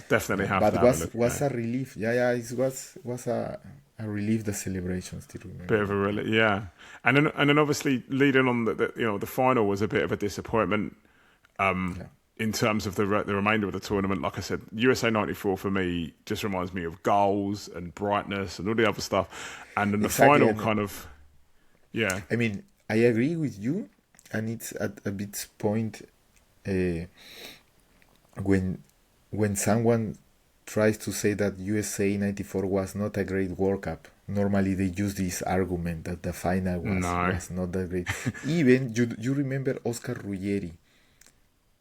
Definitely have But to have a look. was a relief. Yeah, it was a relief. The celebration, still remember. Bit of a relief, yeah. And then obviously leading on the final was a bit of a disappointment. In terms of the remainder of the tournament, like I said, USA '94 for me just reminds me of goals and brightness and all the other stuff. And then the Exactly, final kind of, yeah. I mean, I agree with you, and it's at a bit point when someone tries to say that USA '94 was not a great World Cup. Normally they use this argument that the final was not that great. Even you remember Oscar Ruggeri.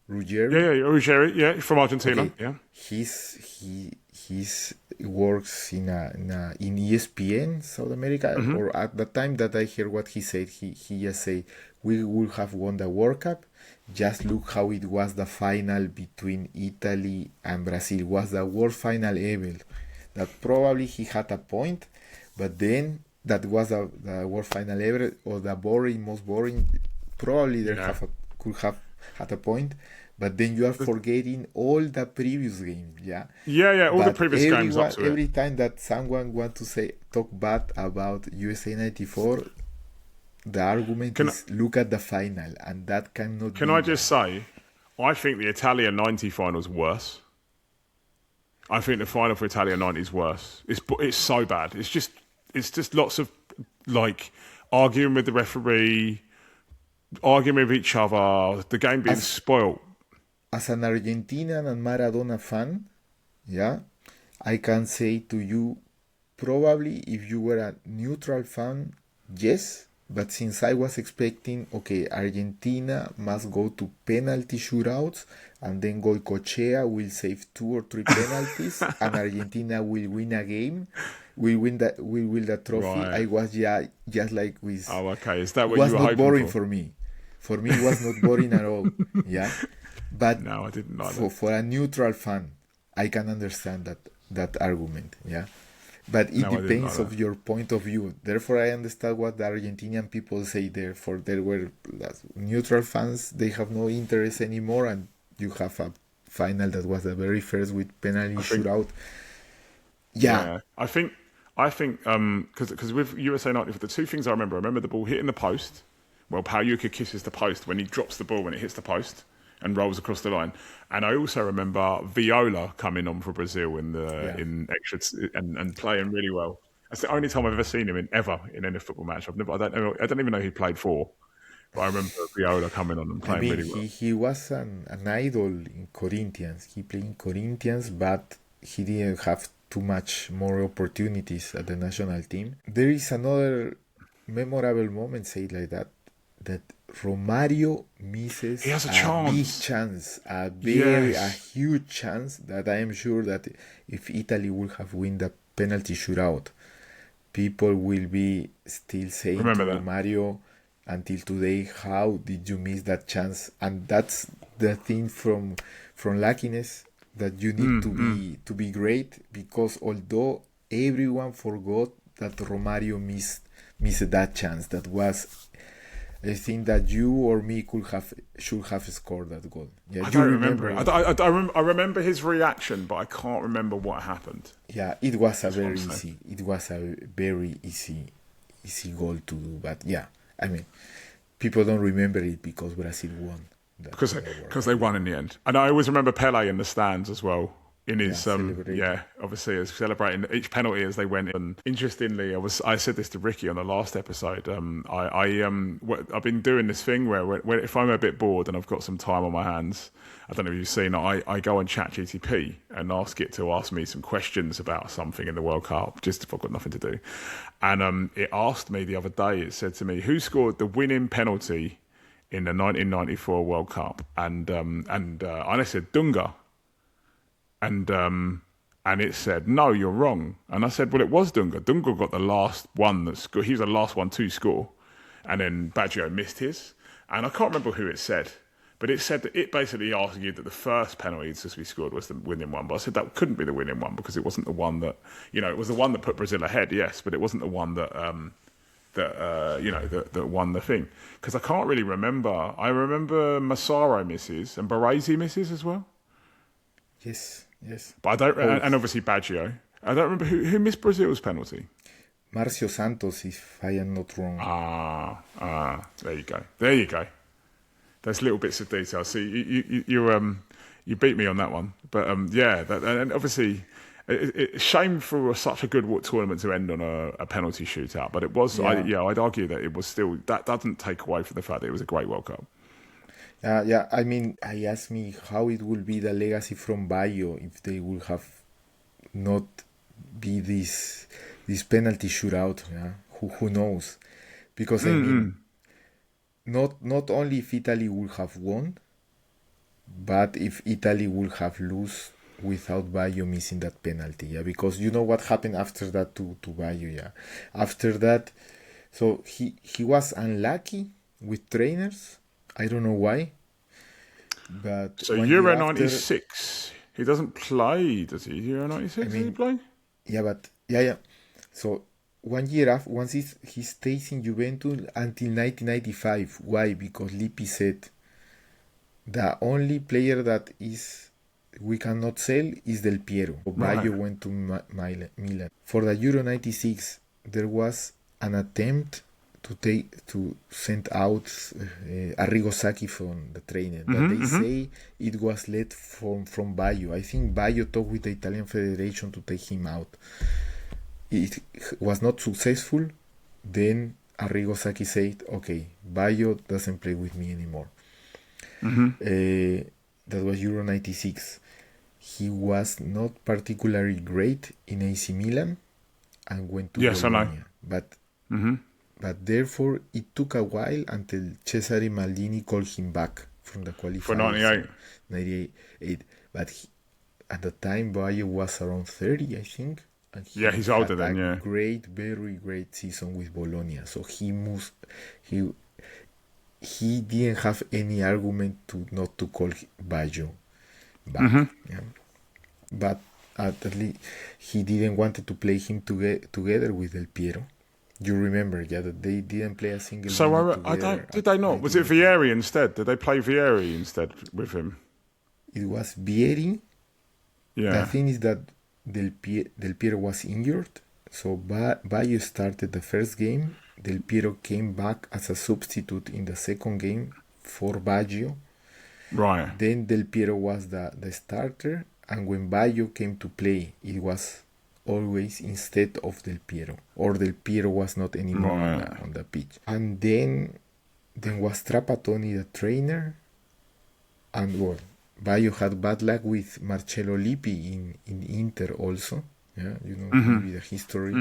Ruggeri, yeah, from Argentina. Okay. Yeah, he's works in ESPN South America, or at the time that I hear what he said, he just say we will have won the World Cup. Just look how it was the final between Italy and Brazil. It was the worst final ever. That probably he had a point, but then that was the worst final ever, or the most boring. Probably could have had a point, but then you are forgetting all the previous games. Yeah, all the previous games up to it. Every time that someone want to talk bad about USA '94, the argument is look at the final, and that cannot. Can I just say, I think the Italian '90 final is worse. I think the final for Italian '90 is worse. It's so bad. It's just lots of like arguing with the referee, arguing with each other, the game being spoiled. As an Argentinian and Maradona fan, yeah, I can say to you, probably if you were a neutral fan, yes, but since I was expecting, okay, Argentina must go to penalty shootouts, and then Goicoechea will save 2 or 3 penalties, and Argentina will win a game, will win the trophy. Right. I was just like with. Oh, okay. Is that what was you were not hoping boring for? for me. For me, it was not boring at all. Yeah, but no, I didn't like that. For a neutral fan, I can understand that argument. Yeah, but it depends of your point of view. Therefore, I understand what the Argentinian people say. Therefore, there were neutral fans. They have no interest anymore, and you have a final that was the very first with penalty shootout. Yeah, I think because with USA '90, the two things I remember the ball hitting the post. Well, Pagliuca kisses the post when he drops the ball when it hits the post and rolls across the line. And I also remember Viola coming on for Brazil in extra and playing really well. That's the only time I've ever seen him in any football match. I don't even know who he played for, but I remember Viola coming on and playing really well. He was an idol in Corinthians. He played in Corinthians, but he didn't have too much more opportunities at the national team. There is another memorable moment, say it like that Romario misses he has a big chance, a huge chance that I am sure that if Italy would have won the penalty shootout, people will be still saying to Romario until today, how did you miss that chance? And that's the thing from luckiness, that you need to be great, because although everyone forgot that Romario missed that chance, that was, I think that you or me should have scored that goal. Yeah, I don't remember it. I remember his reaction, but I can't remember what happened. Yeah, it was a very easy goal to do. But yeah, I mean, people don't remember it because Brazil won. Because they won in the end. And I always remember Pele in the stands as well. In his obviously as celebrating each penalty as they went in. And interestingly, I said this to Ricky on the last episode. I've been doing this thing where if I'm a bit bored and I've got some time on my hands, I don't know if you've seen, I go on ChatGPT and ask it to ask me some questions about something in the World Cup, just if I've got nothing to do. And it asked me the other day. It said to me, "Who scored the winning penalty in the 1994 World Cup?" And I said Dunga. And it said, "No, you're wrong." And I said, "Well, it was Dunga. Dunga got the last one that scored. He was the last one to score. And then Baggio missed his. And I can't remember who it said. But it said that it basically argued that the first penalty to be scored was the winning one. But I said that couldn't be the winning one because it wasn't the one that, it was the one that put Brazil ahead, yes. But it wasn't the one that that won the thing. Because I can't really remember. I remember Massaro misses and Baresi misses as well. Yes, yes. But I don't, and obviously Baggio. I don't remember who missed Brazil's penalty. Marcio Santos, if I am not wrong. There you go. There's little bits of detail. See, you beat me on that one. But and obviously, shame for such a good tournament to end on a penalty shootout. But it was, I'd argue that it was still, that doesn't take away from the fact that it was a great World Cup. I mean, I asked me how it would be the legacy from Bayo if they would have not be this penalty shootout. Yeah, who knows? Because I mean, not only if Italy would have won, but if Italy would have lost without Bayo missing that penalty. Yeah, because you know what happened after that to Bayo. Yeah, after that, so he was unlucky with trainers. I don't know why. But so Euro 96, he doesn't play, does he? Euro 96, does he play? Yeah. So 1 year after, once he stays in Juventus until 1995. Why? Because Lippi said the only player that we cannot sell is Del Piero. Baggio went to Milan. For the Euro 96, there was an attempt to send out Arrigo Sacchi from the trainer, but they say it was led from Baggio. I think Baggio talked with the Italian Federation to take him out. It was not successful. Then Arrigo Sacchi said, "Okay, Baggio doesn't play with me anymore." That was Euro 96. He was not particularly great in AC Milan and went to Bologna. But therefore, it took a while until Cesare Maldini called him back from the qualifiers. For 98. But at the time, Baggio was around 30, I think. And he's older than, very great season with Bologna. So he didn't have any argument not to call Baggio back. Yeah. But at least he didn't want to play him together with Del Piero. You remember, that they didn't play a single. So did they not? Was it Vieri instead? Did they play Vieri instead with him? It was Vieri. Yeah. The thing is that Del Piero was injured, so Baggio started the first game. Del Piero came back as a substitute in the second game for Baggio. Right. Then Del Piero was the starter, and when Baggio came to play, it was always instead of Del Piero, or Del Piero was not anymore on the pitch. And then was Trapattoni the trainer, and Baggio had bad luck with Marcello Lippi in Inter also. Yeah, maybe the history.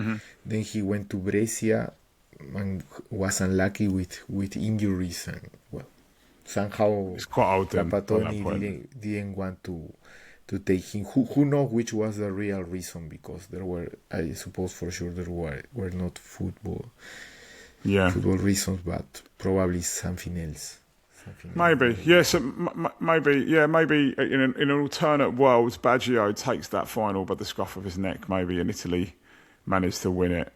Then he went to Brescia and was unlucky with injuries, and somehow Trapattoni didn't want to take him. Who knows which was the real reason? Because there were, I suppose for sure, there were not football reasons, but probably something else. Maybe, yes, maybe in an alternate world, Baggio takes that final by the scruff of his neck, maybe, and Italy managed to win it.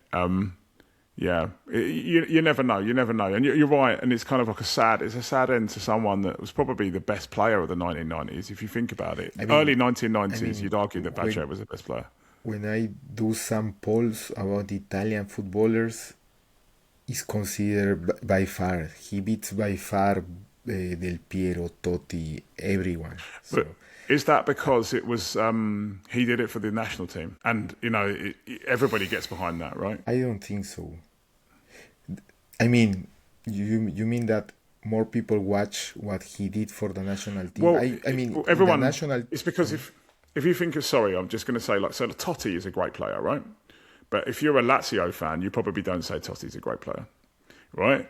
You never know, and you're right, and it's kind of like a sad end to someone that was probably the best player of the 1990s, if you think about it. Early 1990s, you'd argue that Baggio was the best player. When I do some polls about Italian footballers, is considered by far, he beats by far Del Piero, Totti, everyone. So. But is that because it was he did it for the national team, and everybody gets behind that, right? I don't think so. I mean, you mean that more people watch what he did for the national team? Well, I mean, everyone. The national. It's because if you think of, I'm just going to say, so Totti is a great player, right? But if you're a Lazio fan, you probably don't say Totti's a great player, right?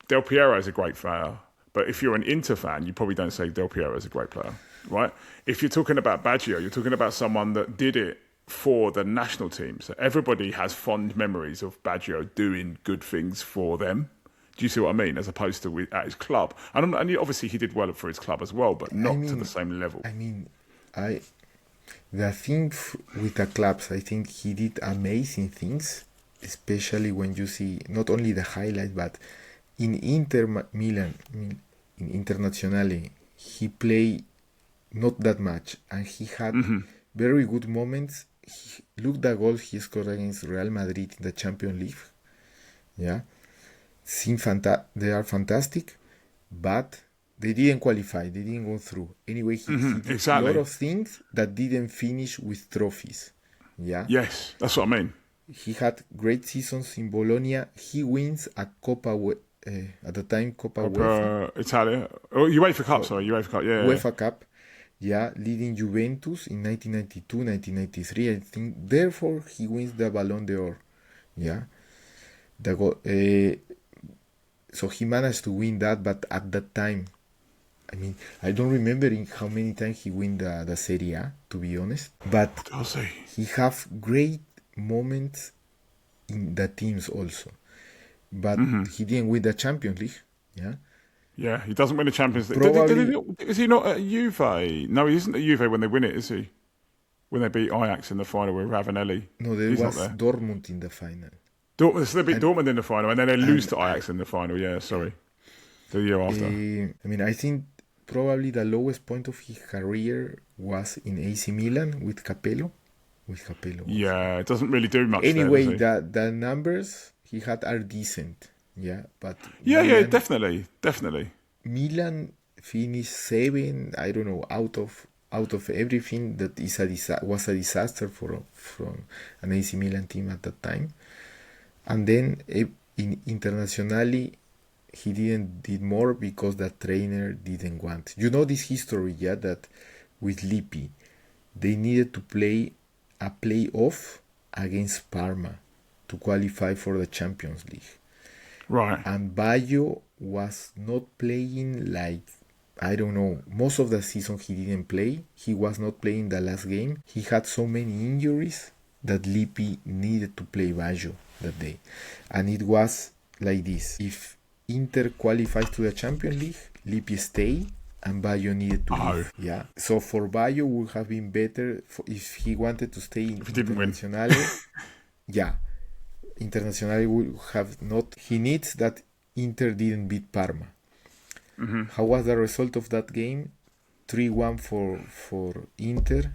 Del Piero is a great player, but if you're an Inter fan, you probably don't say Del Piero is a great player, right? If you're talking about Baggio, you're talking about someone that did it for the national team. So everybody has fond memories of Baggio doing good things for them. Do you see what I mean? As opposed to at his club. And obviously he did well for his club as well, but not to the same level. I mean, the thing with the clubs, I think he did amazing things. especially when you see not only the highlight, but in Inter Milan, in Internazionale, he played not that much, and he had very good moments. Look the goal he scored against Real Madrid in the Champions League. Yeah, they are fantastic, but they didn't qualify. They didn't go through. Anyway, he did exactly. a lot of things that didn't finish with trophies. Yeah. Yes, that's what I mean. He had great seasons in Bologna. He wins a at the time Coppa UEFA. Italia. Oh, UEFA Cup, sorry. UEFA Cup, yeah. UEFA Cup. Yeah, leading Juventus in 1992, 1993, I think. Therefore, he wins the Ballon d'Or. Yeah. So he managed to win that, but at that time, I mean, I don't remember in how many times he win the Serie A, to be honest. But he have great moments in the teams also. But he didn't win the Champions League. Yeah. Yeah, he doesn't win the Champions League. Probably, is he not at Juve? No, he isn't at Juve when they win it, is he? When they beat Ajax in the final with Ravanelli. No, there was Dortmund in the final. So they beat Dortmund in the final, and then they lose to Ajax in the final. Yeah, sorry. The year after. I mean, I think probably the lowest point of his career was in AC Milan with Capello. Yeah, it doesn't really do much. Anyway, there, the numbers he had are decent. Yeah, but Milan, definitely. Milan finished 7. I don't know, out of everything that was a disaster from an AC Milan team at that time. And then in Internazionale, he did more because the trainer didn't want. You know this history, yeah, that with Lippi, they needed to play a playoff against Parma to qualify for the Champions League. Right. And Baggio was not playing like, I don't know, most of the season he didn't play. He was not playing the last game. He had so many injuries that Lippi needed to play Baggio that day. And it was like this. If Inter qualifies to the Champions League, Lippi stay and Baggio needed to leave. Yeah. So for Baggio would have been better if he wanted to stay in Internazionale. Yeah. Internazionale would have not. He needs that Inter didn't beat Parma. How was the result of that game? 3-1 for Inter.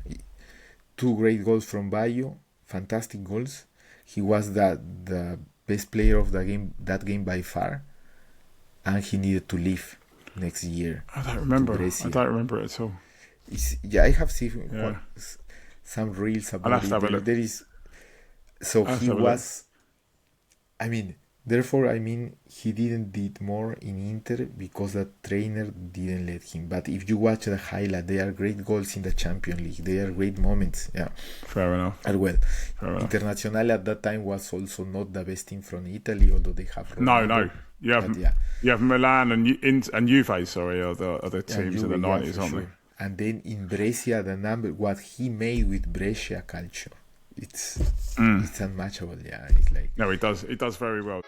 2 great goals from Baggio. Fantastic goals. He was the best player of the game that game by far. And he needed to leave next year. I don't remember it at all. I have seen some reels about it. There is. So he was. Therefore, he didn't did more in Inter because the trainer didn't let him. But if you watch the highlight, they are great goals in the Champions League. They are great moments. Yeah. Fair enough. As well. Internazionale at that time was also not the best team from Italy, although they have Ronaldo. No. You have Milan and Juve, sorry, are the teams in the 90s, aren't they? And then in Brescia, what he made with Brescia Calcio. It's unmatchable, yeah. It's like no, it does very well.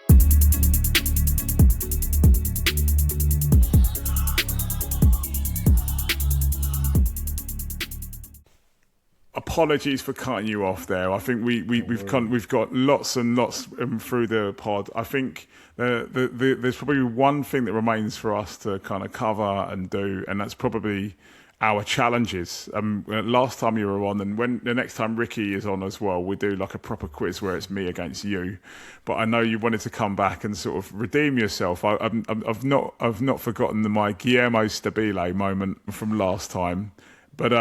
Apologies for cutting you off there. I think we've got lots and lots through the pod. I think there's probably one thing that remains for us to kind of cover and do, and that's probably our challenges. Last time you were on, and when the next time Ricky is on as well, we do like a proper quiz where it's me against you. But I know you wanted to come back and sort of redeem yourself. I've not forgotten my Guillermo Stabile moment from last time. But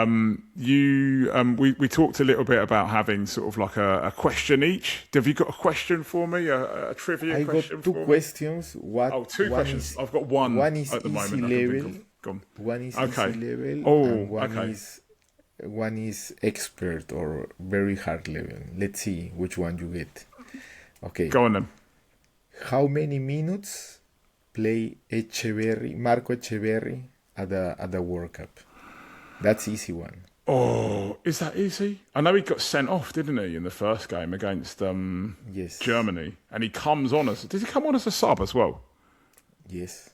we talked a little bit about having sort of like a question each. Have you got a question for me? A trivia question? I got 2 questions. Two questions. I've got one. One is at the easy moment. level. One is easy level. And one is expert or very hard level. Let's see which one you get. Okay. Go on then. How many minutes play Marco Echeverri at the World Cup? That's easy one. Oh, is that easy? I know he got sent off, didn't he, in the first game against Germany, and he comes on as. Did he come on as a sub as well? Yes.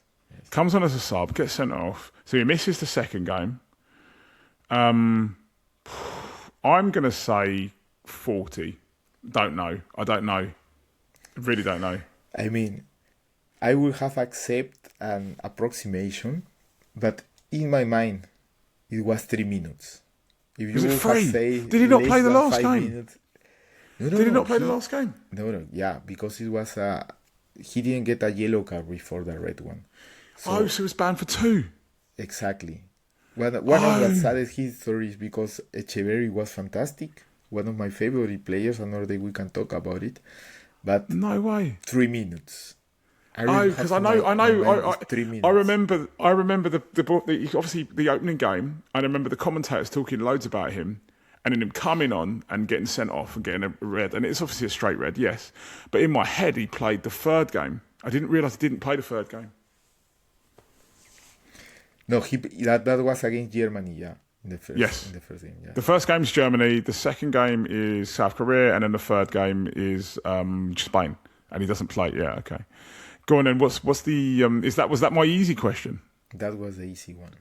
Comes on as a sub, gets sent off, so he misses the second game. I'm gonna say 40. I don't know. Really don't know. I mean, I would have accepted an approximation, but in my mind, it was 3 minutes. If you Was it would have 3? said Did he not less play the than last 5 game? minutes, no, no, Did he no, not play the last game? No, yeah, because it was he didn't get a yellow card before the red one. So he was banned for 2. Exactly. One of the saddest histories because Echeverry was fantastic, one of my favorite players. Another day we can talk about it, but No way. 3 minutes. Because I know. 3 minutes. I remember the obviously the opening game. I remember the commentators talking loads about him, and then him coming on and getting sent off and getting a red. And it's obviously a straight red, yes. But in my head, he played the 3rd game. I didn't realise he didn't play the 3rd game. No, that was against Germany, yeah. In the first game, yeah. The first game is Germany. The second game is South Korea, and then the 3rd game is Spain. And he doesn't play. Yeah, okay. Go on then. What's the was that my easy question? That was the easy one.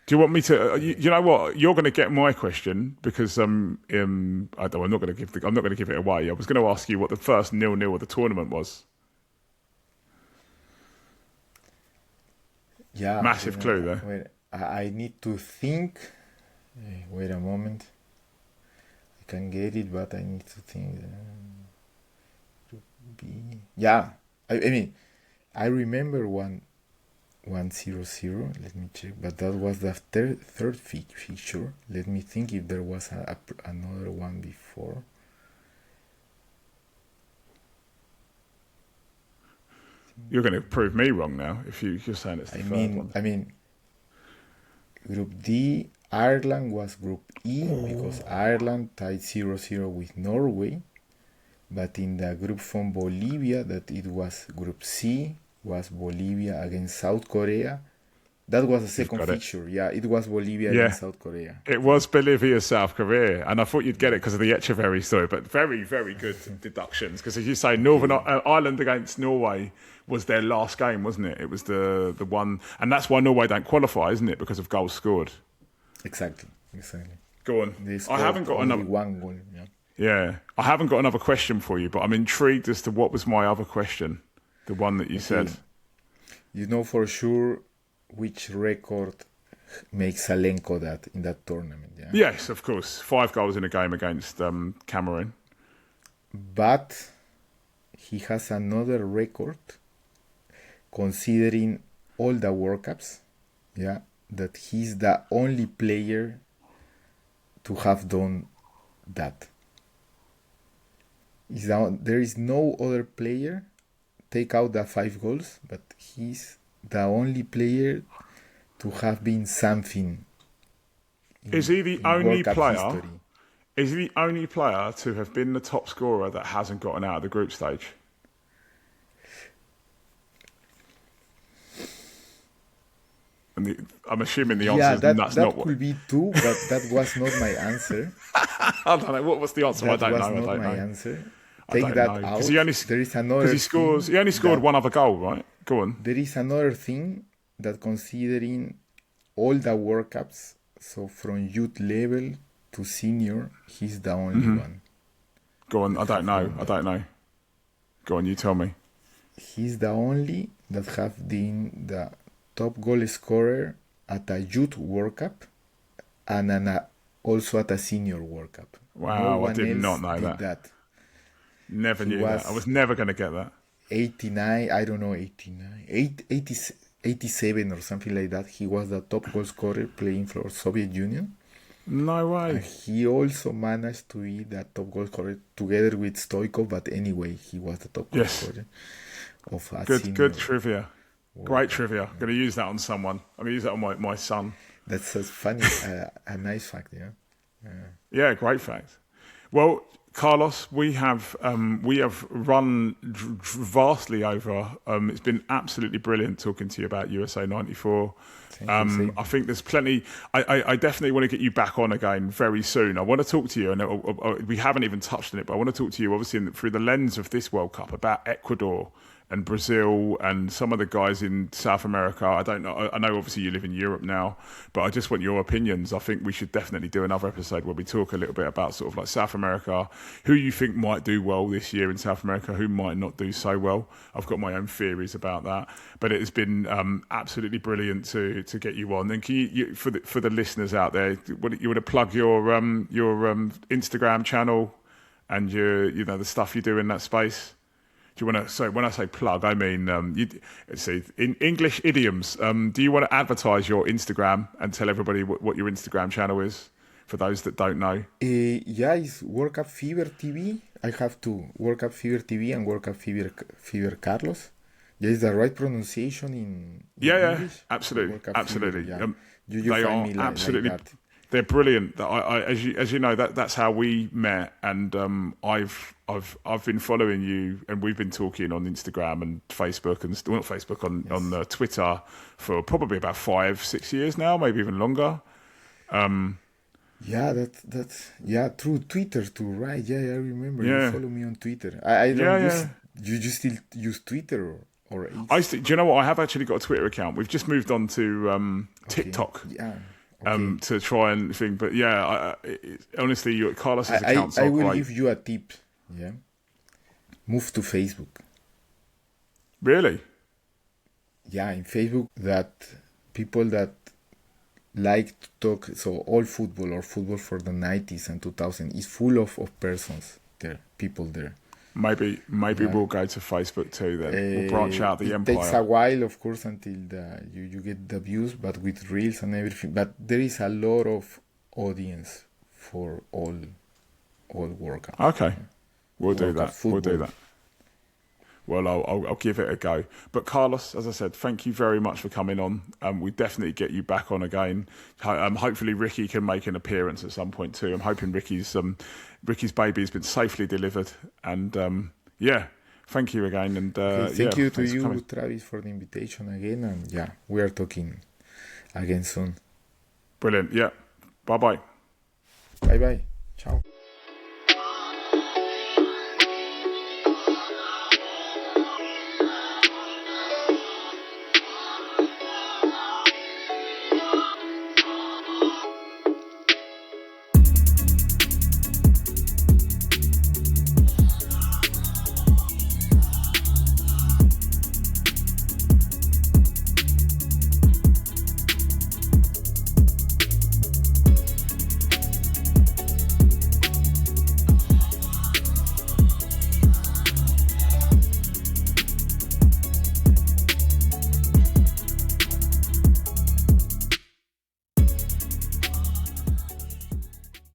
Do you want me to? You know what? You're going to get my question because I'm not going to give it away. I was going to ask you what the first 0-0 of the tournament was. Yeah, Massive clue there. Wait, I need to think. Wait a moment. I can get it, but I need to think. Yeah, I mean, I remember 1-0. Let me check, but that was the third fixture. Let me think if there was another one before. You're going to prove me wrong now if you're saying it's the third one. I mean, Group D, Ireland was Group E because Ireland tied 0-0 with Norway. But in the group from Bolivia, that it was Group C, was Bolivia against South Korea. That was the second fixture. Yeah, it was Bolivia against South Korea. It was Bolivia, South Korea. And I thought you'd get it because of the Echeverry story. But very, very good deductions. Because as you say, Northern Ireland against Norway was their last game, wasn't it? It was the one. And that's why Norway don't qualify, isn't it? Because of goals scored. Exactly. Go on. I haven't got another. One goal, yeah. Yeah. I haven't got another question for you, but I'm intrigued as to what was my other question. The one that you said. You know for sure which record makes Salenko that in that tournament, yeah? Yes, of course. 5 goals in a game against Cameroon. But he has another record considering all the World Cups, yeah, that he's the only player to have done that. There is no other player, take out the 5 goals, but he's the only player to have been something. Is he the only player? History. Is he the only player to have been the top scorer that hasn't gotten out of the group stage? And I'm assuming the answer is that's that not what. Could be 2, but that was not my answer. I don't know. What was the answer? That I don't was know. not I don't my know. answer. I Take don't that know. out. There is another. Because he only scored one other goal, right? Go on. There is another thing that considering all the World Cups, so from youth level to senior, he's the only one. Go on. I don't know. Go on. You tell me. He's the only that have been the top goal scorer at a youth World Cup and also at a senior World Cup. Wow, I did not know that. Never knew that. I was never going to get that. 89, I don't know, 89, 87 or something like that. He was the top goal scorer playing for Soviet Union. No way. And he also managed to be the top goal scorer together with Stoikov, but anyway, he was the top goal scorer of a senior. Good trivia. Great trivia. I'm going to use that on someone. I'm going to use that on my son. That's a funny, a nice fact, yeah. Yeah, great fact. Well, Carlos, we have run vastly over. It's been absolutely brilliant talking to you about USA '94. I think there's plenty. I definitely want to get you back on again very soon. I want to talk to you, and we haven't even touched on it, but I want to talk to you, obviously, through the lens of this World Cup about Ecuador and Brazil and some of the guys in South America. I don't know. I know obviously you live in Europe now, but I just want your opinions. I think we should definitely do another episode where we talk a little bit about sort of like South America, who you think might do well this year in South America, who might not do so well. I've got my own theories about that, but it has been absolutely brilliant to get you on. And can you for the listeners out there, you want to plug your Instagram channel and the stuff you do in that space? Do you want to? So when I say plug, I mean let's see, in English idioms. Do you want to advertise your Instagram and tell everybody what your Instagram channel is for those that don't know? Yeah, it's World Cup Fever TV. I have two, World Cup Fever TV and World Cup Fever Carlos. Yeah, is the right pronunciation in English? Absolutely, absolutely. Fever, yeah. You they find are me like absolutely. that. They're brilliant. As you know, that's how we met, and I've been following you, and we've been talking on Instagram and Facebook and not Facebook on Twitter for probably about 5-6 years now, maybe even longer. Yeah, that's through Twitter too, right? Yeah, I remember. Yeah. You follow me on Twitter. I don't use. You just still use Twitter or do you know what? I have actually got a Twitter account. We've just moved on to TikTok. Yeah. Okay. To try and think, but yeah, honestly, Carlos's accounts are I will great. give you a tip. Yeah, move to Facebook. Really? Yeah, in Facebook, that people that like to talk, so all football or football for the 90s and 2000s is full of persons there, people there. Maybe we'll go to Facebook too then. We'll branch out the empire. It takes a while, of course, until you get the views, but with reels and everything. But there is a lot of audience for all World Cup. Okay, we'll do that. Football. We'll do that. Well, I'll give it a go. But Carlos, as I said, thank you very much for coming on. We definitely get you back on again. Hopefully Ricky can make an appearance at some point too. I'm hoping Ricky's baby has been safely delivered. And thank you again. And thank you to you, Travis, for the invitation again. And we are talking again soon. Brilliant. Yeah. Bye-bye. Bye-bye. Ciao.